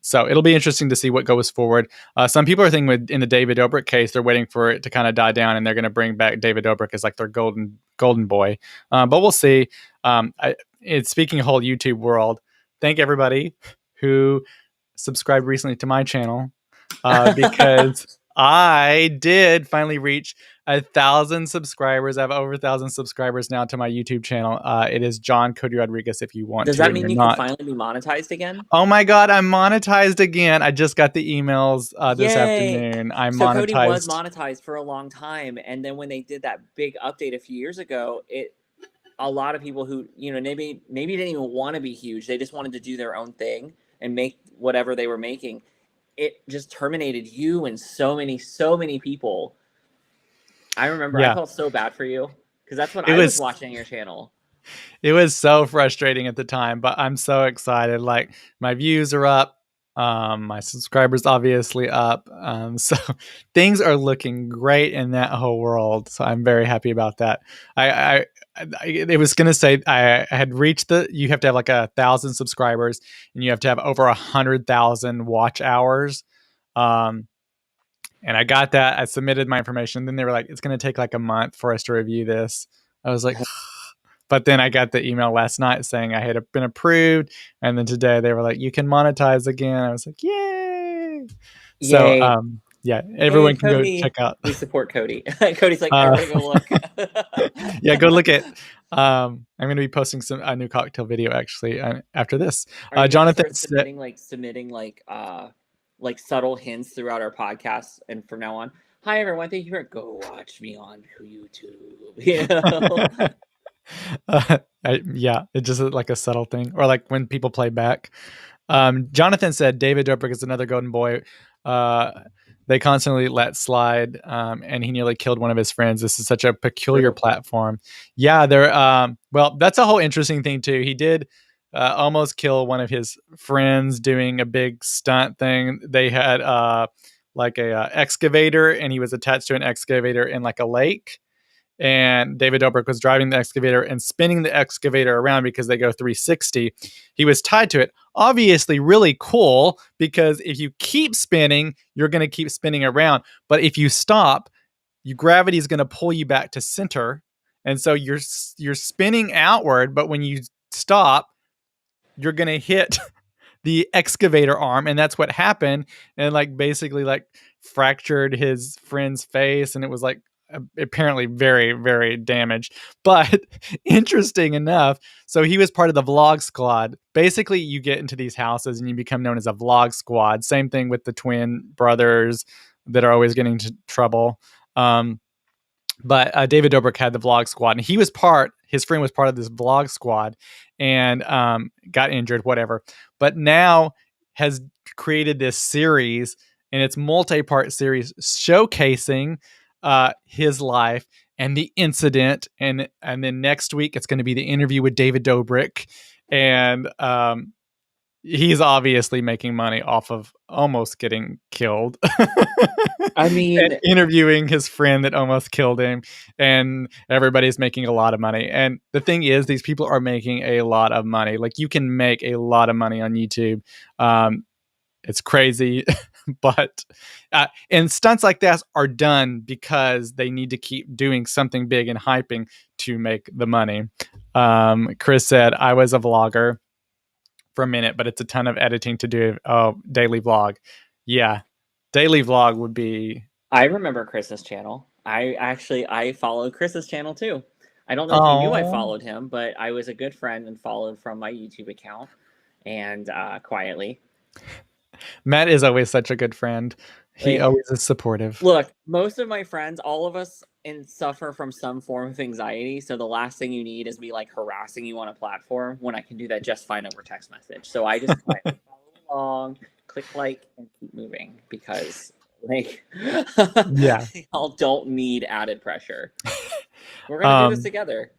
So it'll be interesting to see what goes forward. Some people are thinking in the David Dobrik case, they're waiting for it to kind of die down, and they're going to bring back David Dobrik as like their golden boy. But we'll see. It's speaking of whole YouTube world. Thank everybody who subscribed recently to my channel, because I did finally reach 1,000 subscribers. I have over 1,000 subscribers now to my YouTube channel. It is John Cody Rodriguez. If you want Does to, that and mean you're you not, can finally be monetized again? oh my God, I'm monetized again. I just got the emails this Yay! afternoon. I'm So Cody was monetized. monetized for a long time, and then when they did that big update a few years ago, a lot of people who maybe didn't even want to be huge, they just wanted to do their own thing and make whatever they were making. It just terminated you and so many people. I remember I Yeah, felt so bad for you because that's what it I was was watching your channel. it was so frustrating at the time, but I'm so excited. Like, my views are up, my subscribers obviously up, so things are looking great in that whole world. So I'm very happy about that. It was gonna say I had reached you have to have like 1,000 subscribers, and you have to have over 100,000 watch hours. Um, and I got that. I submitted my information. Then they were like, "It's going to take like a month for us to review this." I was like, but then I got the email last night saying I had been approved, and then today they were like, "You can monetize again." I was like, "Yay!" So, Yay. yeah, Yay, everyone can go Cody. check out. We support Cody. Cody's like, Uh, everybody go look. yeah, go look at. I'm going to be posting a new cocktail video actually after this. Are you gonna Jonathan start said, submitting like subtle hints throughout our podcast and from now on? Hi everyone, thank you for go watch me on YouTube. You know? yeah, it's just like a subtle thing, or like when people play back. Jonathan said David Dobrik is another golden boy. Uh, they constantly let slide, and he nearly killed one of his friends. This is such a peculiar True. platform. Yeah, they're well, that's a whole interesting thing too. He did almost kill one of his friends doing a big stunt thing. They had like a excavator, and he was attached to an excavator in like a lake, and David Dobrik was driving the excavator and spinning the excavator around because they go 360. He was tied to it. Obviously, really cool, because if you keep spinning, you're going to keep spinning around. But if you stop, your gravity is going to pull you back to center, and so you're spinning outward. But when you stop, you're going to hit the excavator arm, and that's what happened. And like basically like fractured his friend's face, and it was like apparently very, very damaged. But interesting enough, so he was part of the vlog squad. Basically, you get into these houses and you become known as a vlog squad. Same thing with the twin brothers that are always getting into trouble. But David Dobrik had the vlog squad, and his friend was part of this vlog squad, and got injured, whatever. But now has created this series, and it's multi-part series showcasing his life and the incident, and then next week it's going to be the interview with David Dobrik, and he's obviously making money off of almost getting killed. I mean, and interviewing his friend that almost killed him, and everybody's making a lot of money. And the thing is, these people are making a lot of money. Like, you can make a lot of money on YouTube. It's crazy. But and stunts like that are done because they need to keep doing something big and hyping to make the money. Chris said, I was a vlogger for a minute, but it's a ton of editing to do a daily vlog. Yeah, daily vlog would be. I remember Chris's channel. I followed Chris's channel too. I don't know if he knew I Oh, followed him, but I was a good friend and followed from my YouTube account and quietly. Matt is always such a good friend. He Like, always is supportive. look, most of my friends, all of us, suffer from some form of anxiety. So the last thing you need is me like harassing you on a platform when I can do that just fine over text message. So I just quietly follow along, click like, and keep moving because like Yeah. y'all don't need added pressure. We're gonna do this together.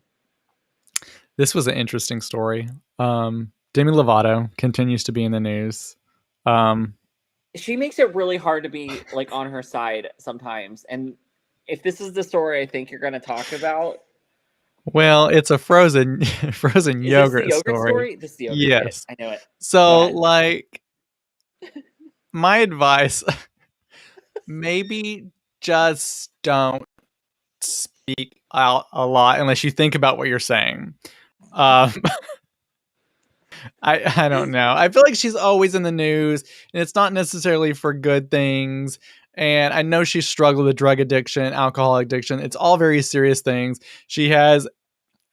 This was an interesting story. Demi Lovato continues to be in the news. She makes it really hard to be like on her side sometimes. And if this is the story I think you're going to talk about, Well, it's a frozen is this the yogurt yogurt story. story? This is the yogurt shit. Yes. I know it. Go So, ahead. like, my advice, maybe just don't speak out a lot unless you think about what you're saying. Um, I don't know. I feel like she's always in the news, and it's not necessarily for good things. And I know she struggled with drug addiction, alcohol addiction. It's all very serious things. She has,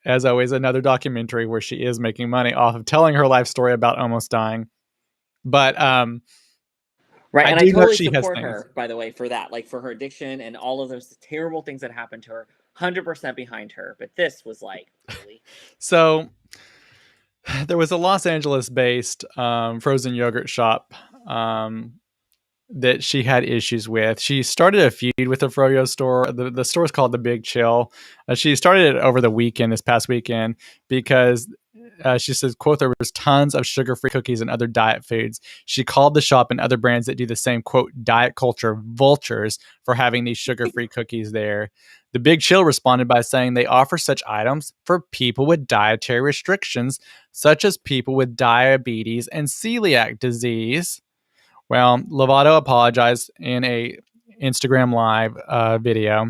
as always, another documentary where she is making money off of telling her life story about almost dying. But Right, I and I do know totally she has support things. her, by the way, for that, like for her addiction and all of those terrible things that happened to her. 100% behind her, but this was like really. So there was a Los Angeles-based frozen yogurt shop that she had issues with. She started a feud with the froyo store. The store is called The Big Chill. She started it over the weekend, this past weekend, because she says, quote, there was tons of sugar-free cookies and other diet foods. She called the shop and other brands that do the same, quote, diet culture vultures for having these sugar-free cookies there. The Big Chill responded by saying they offer such items for people with dietary restrictions, such as people with diabetes and celiac disease. Well, Lovato apologized in a Instagram live video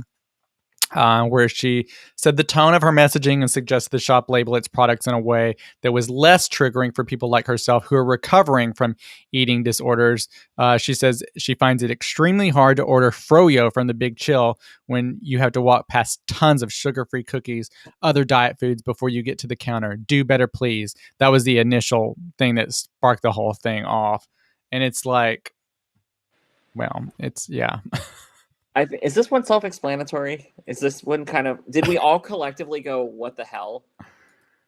where she said the tone of her messaging and suggested the shop label its products in a way that was less triggering for people like herself who are recovering from eating disorders. She says she finds it extremely hard to order froyo from the Big Chill when you have to walk past tons of sugar-free cookies, other diet foods before you get to the counter. Do better, please. That was the initial thing that sparked the whole thing off. And it's like, well, it's, yeah. Is this one self-explanatory? Is this one kind of? Did we all collectively go, "What the hell"?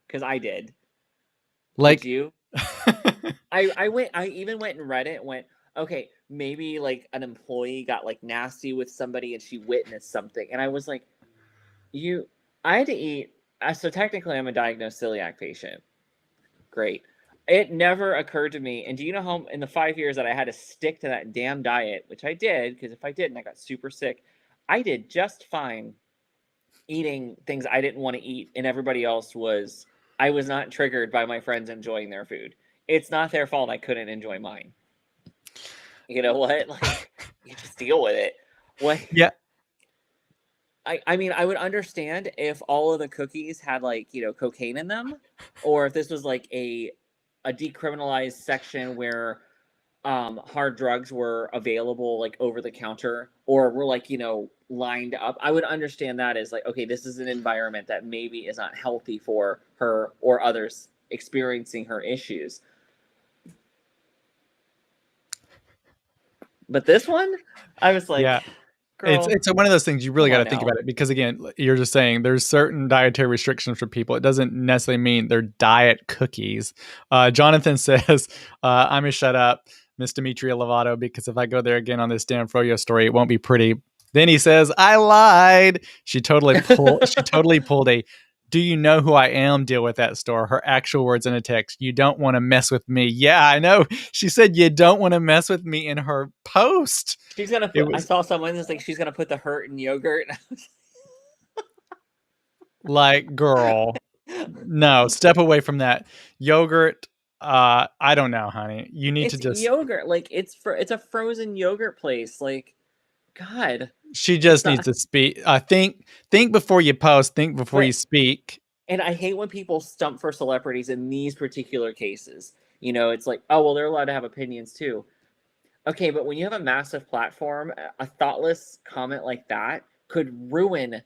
Because I did. Did Like, you? I went. I even went and read it. And went, okay, maybe like an employee got like nasty with somebody and she witnessed something, and I was like, you. I had to eat. So technically, I'm a diagnosed celiac patient. Great. It never occurred to me. And do you know how in the 5 years that I had to stick to that damn diet, which I did, because if I didn't, I got super sick. I did just fine eating things I didn't want to eat, and everybody else was. I was not triggered by my friends enjoying their food. It's not their fault I couldn't enjoy mine. You know what? Like, you just deal with it. What? yeah. I mean, I would understand if all of the cookies had like, cocaine in them, or if this was like a decriminalized section where hard drugs were available like over the counter or were like, lined up. I would understand that as like, okay, this is an environment that maybe is not healthy for her or others experiencing her issues. But this one, I was like, Yeah. girl, It's one of those things you really come got on to think now. about it because again, you're just saying there's certain dietary restrictions for people. It doesn't necessarily mean they're diet cookies. Jonathan says, "I'm gonna shut up, Miss Demetria Lovato, because if I go there again on this damn froyo story, it won't be pretty." Then he says, "I lied." She totally pulled a "Do you know who I am?" deal with that store. Her actual words in a text: "You don't want to mess with me." Yeah, I know. She said, "You don't want to mess with me" in her post. She's gonna It put. I was saw someone that's like she's gonna put the hurt in yogurt. like, girl, no, step away from that. Yogurt, I don't know, honey. You need to It's just yogurt. Like it's a frozen yogurt place. Like, God, she it's just needs not to speak. Think before you post, think before you right. speak. And I hate when people stump for celebrities in these particular cases. It's like, oh well, they're allowed to have opinions too. Okay, but when you have a massive platform, a thoughtless comment like that could ruin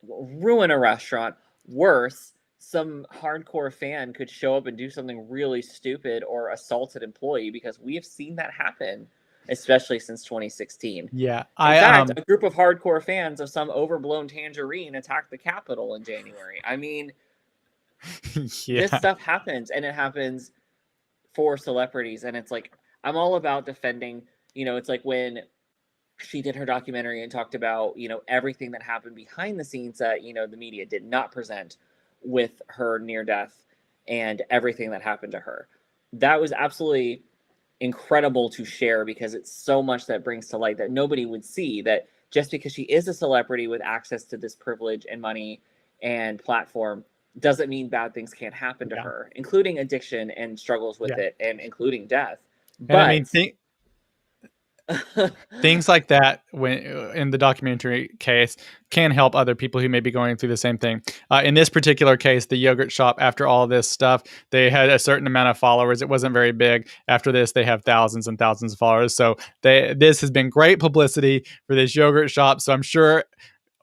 a restaurant. Worse, some hardcore fan could show up and do something really stupid or assault an employee because we have seen that happen, especially since 2016. Yeah, In I fact, a group of hardcore fans of some overblown tangerine attacked the Capitol in January. I mean, this yeah, stuff happens, and it happens for celebrities, and it's like I'm all about defending. It's like when she did her documentary and talked about everything that happened behind the scenes that the media did not present. with her near death and everything that happened to her. That was absolutely incredible to share, because it's so much that brings to light that nobody would see, that just because she is a celebrity with access to this privilege and money and platform doesn't mean bad things can't happen to her, including addiction and struggles with it, and including death. And I mean, But things like that, when in the documentary case, can help other people who may be going through the same thing. In this particular case, the yogurt shop, after all this stuff, they had a certain amount of followers. It wasn't very big. After this, they have thousands and thousands of followers. So this has been great publicity for this yogurt shop. So I'm sure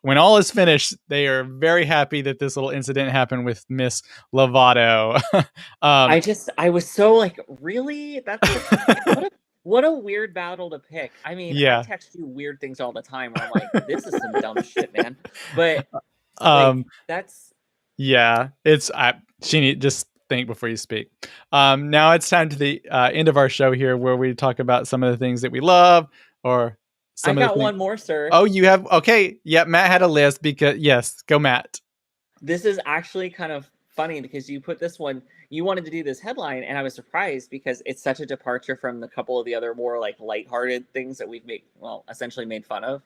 when all is finished, they are very happy that this little incident happened with Miss Lovato. I was so like, really? That's what a weird battle to pick. I mean, I text you weird things all the time where I'm like, this is some dumb shit, man. But like, that's it's Sheenie, just think before you speak. Now it's time to the end of our show here, where we talk about some of the things that we love, or some I of got the one more, sir. Oh, you have? Okay. Yeah, Matt had a list, because yes, go Matt. This is actually kind of funny, because you put this one, you wanted to do this headline, and I was surprised because it's such a departure from the couple of the other more like lighthearted things that we've essentially made fun of.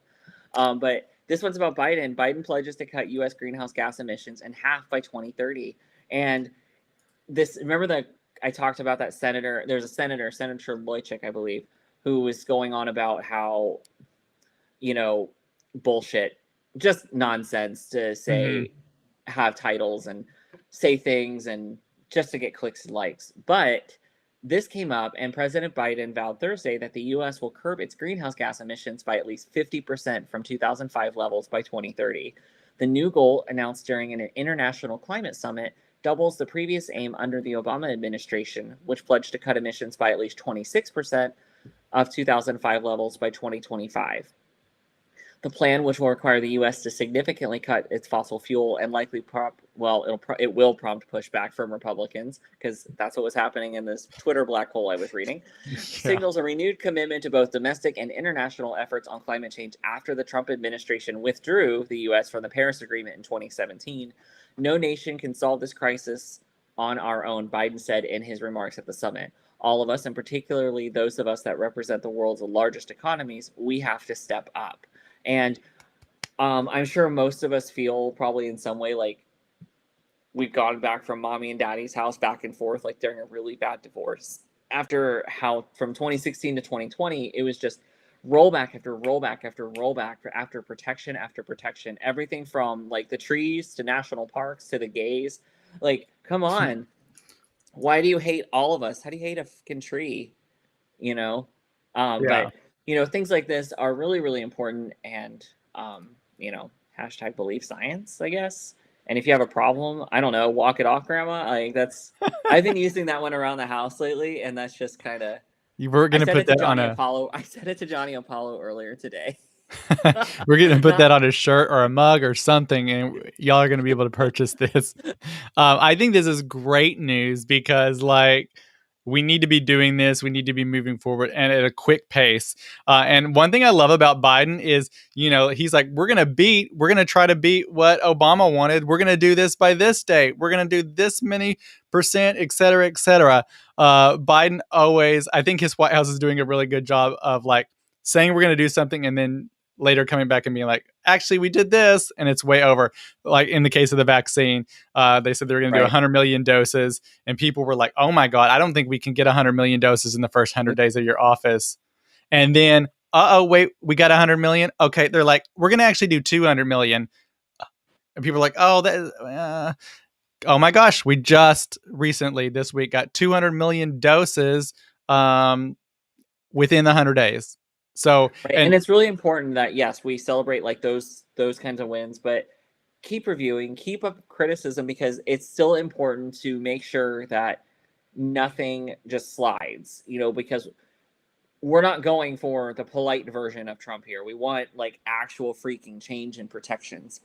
But this one's about Biden. Biden pledges to cut U.S. greenhouse gas emissions in half by 2030. And remember that I talked about that senator? There's a senator, Senator Loychik, I believe, who was going on about how, bullshit, just nonsense to say, have titles and say things and just to get clicks and likes. But this came up, and President Biden vowed Thursday that the U.S. will curb its greenhouse gas emissions by at least 50% from 2005 levels by 2030. The new goal, announced during an international climate summit, doubles the previous aim under the Obama administration, which pledged to cut emissions by at least 26% of 2005 levels by 2025. The plan, which will require the U.S. to significantly cut its fossil fuel and likely it will prompt pushback from Republicans, because that's what was happening in this Twitter black hole I was reading, signals a renewed commitment to both domestic and international efforts on climate change after the Trump administration withdrew the U.S. from the Paris Agreement in 2017. No nation can solve this crisis on our own, Biden said in his remarks at the summit. All of us, and particularly those of us that represent the world's largest economies, we have to step up. And I'm sure most of us feel probably in some way like we've gone back from mommy and daddy's house back and forth, like during a really bad divorce. After how from 2016 to 2020, it was just rollback after rollback after rollback after protection after protection. Everything from like the trees to national parks to the gays. Like, come on. Why do you hate all of us? How do you hate a fucking tree? But things like this are really, really important, and hashtag believe science, I guess. And if you have a problem, I don't know, walk it off, grandma. Like I've been using that one around the house lately, and that's just kind of. You were gonna put that on I said it to Johnny Apollo earlier today. We're gonna put that on a shirt or a mug or something, and y'all are gonna be able to purchase this. I think this is great news, because we need to be doing this. We need to be moving forward, and at a quick pace. And one thing I love about Biden is, he's like, we're going to try to beat what Obama wanted. We're going to do this by this date. We're going to do this many percent, et cetera, et cetera. Biden always, I think his White House is doing a really good job of saying we're going to do something and then later coming back and being like, actually, we did this, and it's way over. Like in the case of the vaccine, they said they were going to do 100 million doses, and people were like, oh my God, I don't think we can get 100 million doses in the first 100 days of your office. And then, wait, we got 100 million? Okay, they're like, we're going to actually do 200 million. And people are like, oh my gosh, we just recently this week got 200 million doses within the 100 days. So, and it's really important that, yes, we celebrate like those kinds of wins, but keep reviewing, keep up criticism, because it's still important to make sure that nothing just slides, because we're not going for the polite version of Trump here. We want like actual freaking change and protections.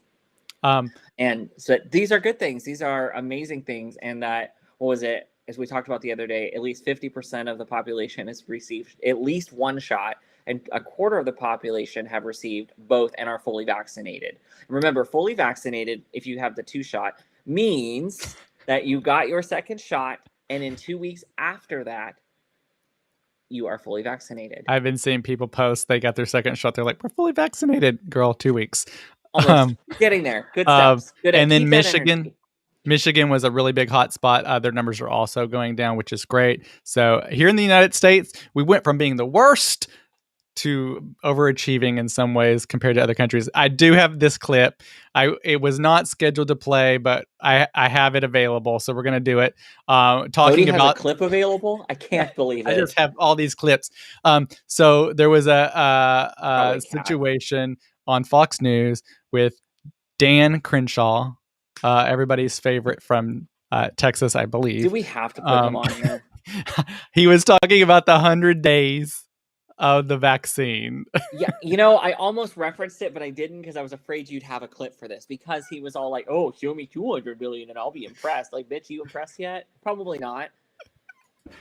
And so these are good things. These are amazing things. And that, what was it? As we talked about the other day, at least 50% of the population has received at least one shot, and a quarter of the population have received both and are fully vaccinated. Remember, fully vaccinated, if you have the 2 shot, means that you got your second shot, and in 2 weeks after that, you are fully vaccinated. I've been seeing people post they got their second shot. They're like, "We're fully vaccinated, girl. 2 weeks." Almost getting there. Good steps. Good. And then Keep that energy. Michigan was a really big hot spot. Their numbers are also going down, which is great. So here in the United States, we went from being the worst to overachieving in some ways compared to other countries. I do have this clip. It was not scheduled to play, but I have it available, so we're gonna do it. Cody Talking has about a clip available. I can't believe it. I just have all these clips. So there was a Probably cat. situation on Fox News with Dan Crenshaw, everybody's favorite from Texas, I believe. Do we have to put him on here? He was talking about the 100 days of the vaccine. Yeah, you know, I almost referenced it, but I didn't because I was afraid you'd have a clip for this, because he was all like, "Oh, show me 200 million and I'll be impressed." Like, bitch, you impressed yet? Probably not.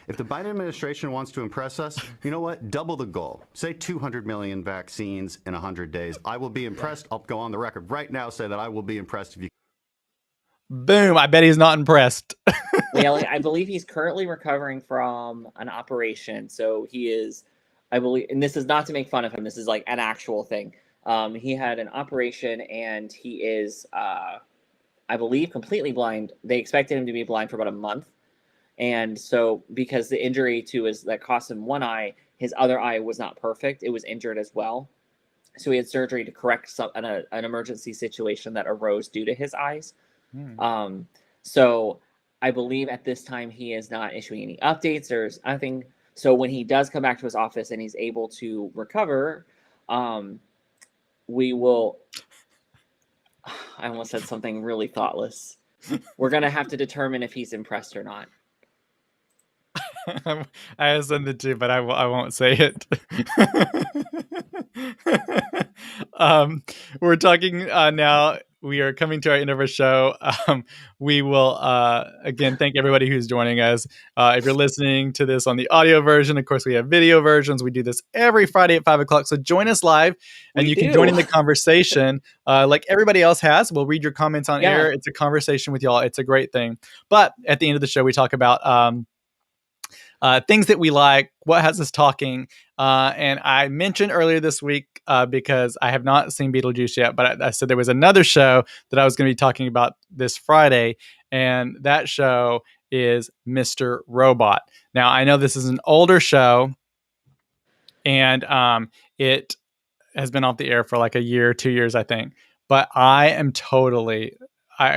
If the Biden administration wants to impress us, you know what? Double the goal. Say 200 million vaccines in 100 days. I will be impressed. I'll go on the record right now, say that I will be impressed if you. Boom. I bet he's not impressed. Yeah, like, I believe he's currently recovering from an operation. So he is, I believe, and this is not to make fun of him, this is like an actual thing. He had an operation and he is, I believe, completely blind. They expected him to be blind for about a month. And so because the injury to his that cost him one eye, his other eye was not perfect. It was injured as well. So he had surgery to correct an emergency situation that arose due to his eyes. So I believe at this time he is not issuing any updates or anything. So when he does come back to his office and he's able to recover, we will. I almost said something really thoughtless. We're going to have to determine if he's impressed or not. I send it to, but I won't say it. We're talking now. We are coming to our end of our show. We will again thank everybody who's joining us. If you're listening to this on the audio version, of course we have video versions. We do this every Friday at 5:00. So join us live, and you can join in the conversation like everybody else has. We'll read your comments on air. It's a conversation with y'all. It's a great thing. But at the end of the show, we talk about things that we like, what has us talking. And I mentioned earlier this week, because I have not seen Beetlejuice yet, but I said there was another show that I was going to be talking about this Friday. And that show is Mr. Robot. Now, I know this is an older show, and it has been off the air for like a year, 2 years, I think. But I am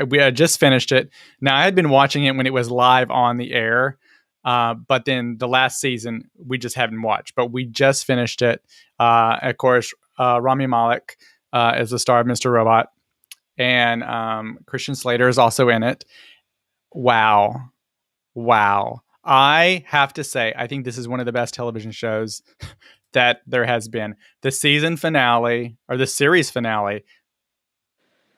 we had just finished it. Now, I had been watching it when it was live on the air. But then the last season we just haven't watched, but we just finished it. Of course, Rami Malek is the star of Mr. Robot, and Christian Slater is also in it. Wow. I have to say, I think this is one of the best television shows that there has been. The season finale, or the series finale.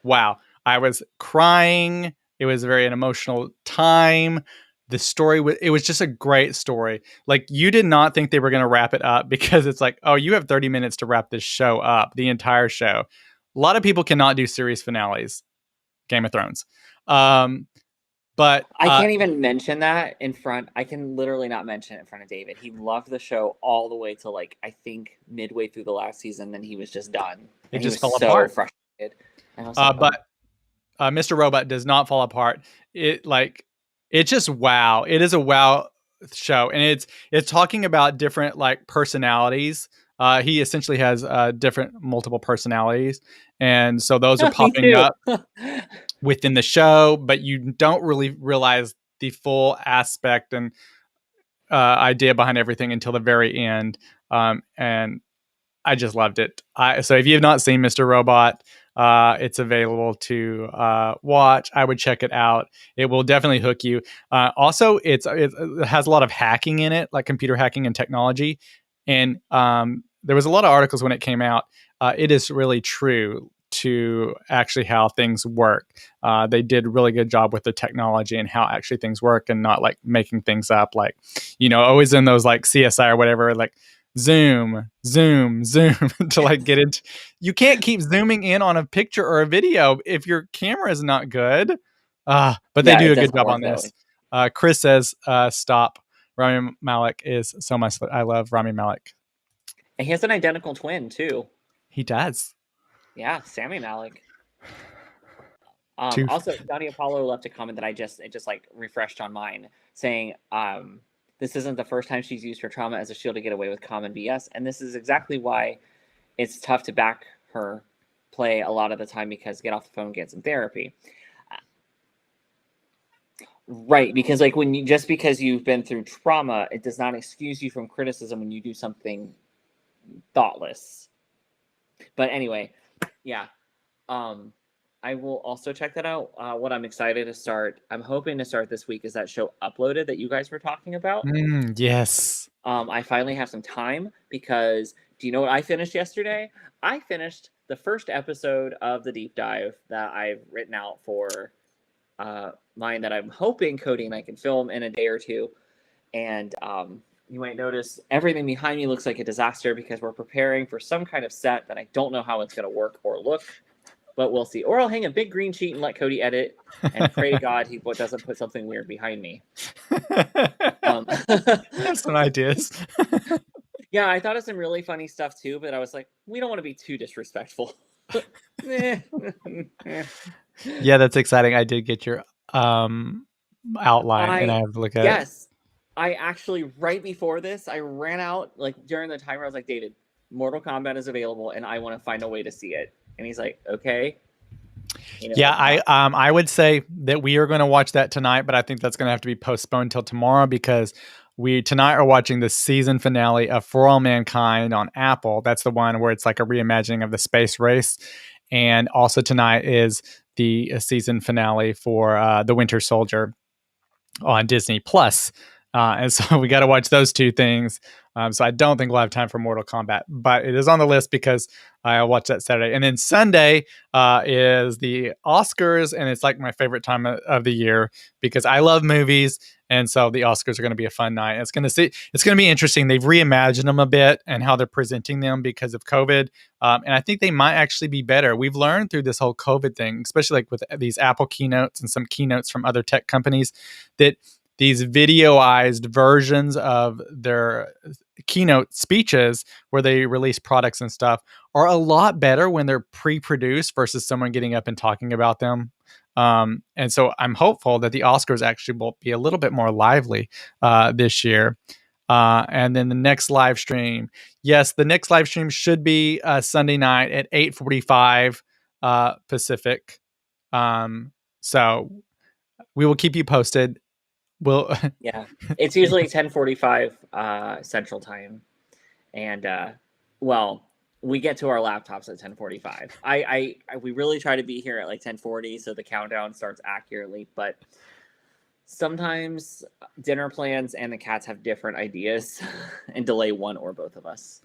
Wow. I was crying. It was an emotional time. The story, it was just a great story. Like, you did not think they were going to wrap it up, because it's like, oh, you have 30 minutes to wrap this show up, the entire show. A lot of people cannot do series finales, Game of Thrones. But I can't even mention that in front. I can literally not mention it in front of David. He loved the show all the way to, like, I think midway through the last season. Then he was just done. It just fell apart. Frustrated. And I was like, but Mr. Robot does not fall apart. It's just wow. It is a wow show, and it's talking about different like personalities. He essentially has multiple personalities, and so those are popping up within the show, but you don't really realize the full aspect and idea behind everything until the very end. And I just loved it. So if you have not seen Mr. Robot, it's available to watch. I would check it out. It will definitely hook you. Also, it has a lot of hacking in it, like computer hacking and technology. And there was a lot of articles when it came out. It is really true to actually how things work. They did a really good job with the technology and how actually things work, and not like making things up, like, always in those like CSI or whatever, like zoom to like get into. You can't keep zooming in on a picture or a video if your camera is not good. But they Yeah, do it a good doesn't job work on that this. way. Chris says, "Stop." Rami Malek is so much. I love Rami Malek. And he has an identical twin too. He does. Yeah, Sammy Malik. Two. Also, Donnie Apollo left a comment that it just like refreshed on mine, saying, "This isn't the first time she's used her trauma as a shield to get away with common BS, and this is exactly why it's tough to back her play a lot of the time because get off the phone and get some therapy." Right, because like when you just because you've been through trauma, it does not excuse you from criticism when you do something thoughtless. But anyway, yeah. Um, I will also check that out. What I'm excited to start, I'm hoping to start this week is that show Uploaded that you guys were talking about. Yes. I finally have some time because do you know what I finished yesterday? I finished the first episode of the deep dive that I've written out for mine that I'm hoping Cody and I can film in a day or two. And you might notice everything behind me looks like a disaster because we're preparing for some kind of set that I don't know how it's going to work or look, but we'll see. Or I'll hang a big green sheet and let Cody edit and pray to God he doesn't put something weird behind me. I have some ideas. Yeah, I thought of some really funny stuff too, but I was like, we don't want to be too disrespectful. Yeah, that's exciting. I did get your outline, and I have to look at it. Yes, I actually right before this, I ran out like during the timer. I was like, David, Mortal Kombat is available, and I want to find a way to see it. And he's like, okay. Yeah, I would say that we are going to watch that tonight, but I think that's going to have to be postponed till tomorrow because we tonight are watching the season finale of For All Mankind on Apple. That's the one where it's like a reimagining of the space race, and also tonight is the season finale for The Winter Soldier on Disney Plus. And so we got to watch those two things. So I don't think we'll have time for Mortal Kombat, but it is on the list because I'll watch that Saturday. And then Sunday is the Oscars, and it's like my favorite time of the year because I love movies, and so the Oscars are going to be a fun night. It's going to be interesting. They've reimagined them a bit and how they're presenting them because of COVID, and I think they might actually be better. We've learned through this whole COVID thing, especially like with these Apple keynotes and some keynotes from other tech companies, that these videoized versions of their keynote speeches where they release products and stuff are a lot better when they're pre-produced versus someone getting up and talking about them. And so I'm hopeful that the Oscars actually will be a little bit more lively this year. And then the next live stream, yes, the next live stream should be Sunday night at 8:45 Pacific. So we will keep you posted. Yeah, it's usually 10:45 Central Time, and well, we get to our laptops at 10:45. We really try to be here at like 10:40 so the countdown starts accurately, but sometimes dinner plans and the cats have different ideas and delay one or both of us.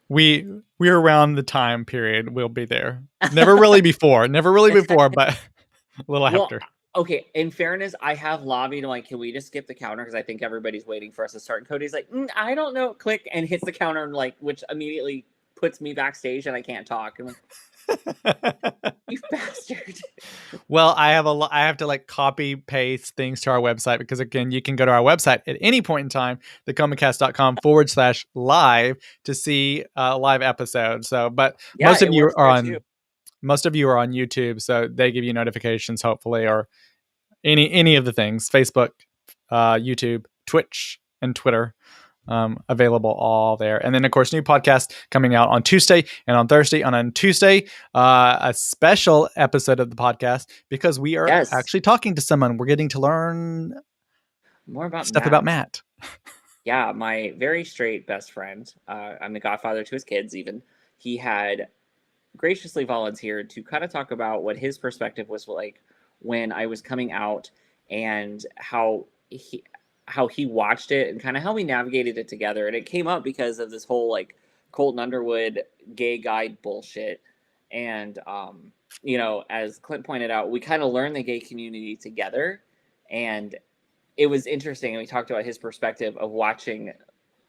We're around the time period we'll be there. Never really before, but a little after. Okay, in fairness, I have lobbied like, can we just skip the counter because I think everybody's waiting for us to start. And Cody's like, I don't know, click, and hits the counter, and like, which immediately puts me backstage and I can't talk. I'm like, you bastard. Well, I have to like copy paste things to our website because again, you can go to our website at any point in time, thecomicast.com/live to see live episodes. So, but Yeah, most of you are on too. Most of you are on YouTube, so they give you notifications, hopefully, or any of the things: Facebook, YouTube, Twitch, and Twitter. Available all there. And then, of course, new podcast coming out on Tuesday and on Thursday. And on Tuesday, a special episode of the podcast because we are actually talking to someone. We're getting to learn more about stuff about Matt. Yeah, my very straight best friend. I'm the godfather to his kids, even. He had graciously volunteered to kind of talk about what his perspective was like when I was coming out and how he watched it and kind of how we navigated it together. And it came up because of this whole like Colton Underwood gay guide bullshit. And as Clint pointed out, we kind of learned the gay community together, and it was interesting. And we talked about his perspective of watching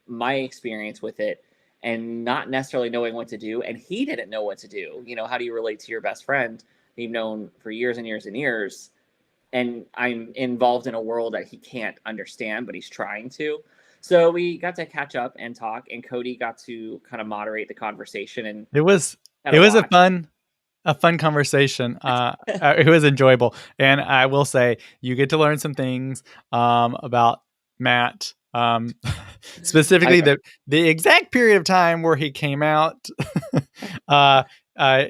my experience with it and not necessarily knowing what to do. And he didn't know what to do. How do you relate to your best friend you've known for years and years and years? and I'm involved in a world that he can't understand, but he's trying to. So we got to catch up and talk, and Cody got to kind of moderate the conversation and It was kind it of was watch. a fun conversation. It was enjoyable, and I will say you get to learn some things about Matt, specifically the exact period of time where he came out. uh, uh,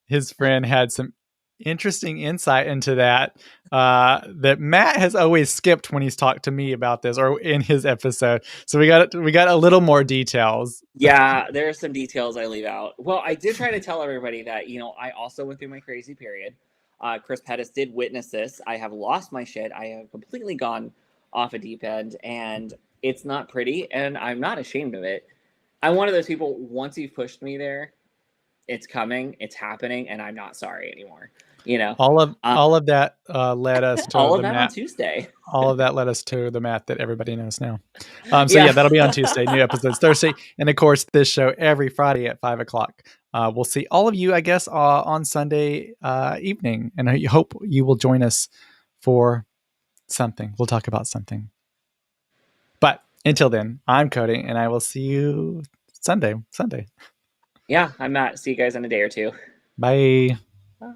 his friend had some interesting insight into that. That Matt has always skipped when he's talked to me about this or in his episode. So we got a little more details. Yeah, there are some details I leave out. Well, I did try to tell everybody that, I also went through my crazy period. Chris Pettis did witness this. I have lost my shit. I have completely gone off a deep end, and it's not pretty, and I'm not ashamed of it. I'm one of those people, once you've pushed me there, it's coming, it's happening, and I'm not sorry anymore. All of that led us to All of the that on Matt. Tuesday. All of that led us to the Matt that everybody knows now. So Yeah. yeah, that'll be on Tuesday. New episodes Thursday, and of course this show every Friday at 5:00. We'll see all of you, I guess, on Sunday evening, and I hope you will join us for something. We'll talk about something. But until then, I'm Cody, and I will see you Sunday. Yeah, I'm Matt. See you guys in a day or two. Bye. Bye.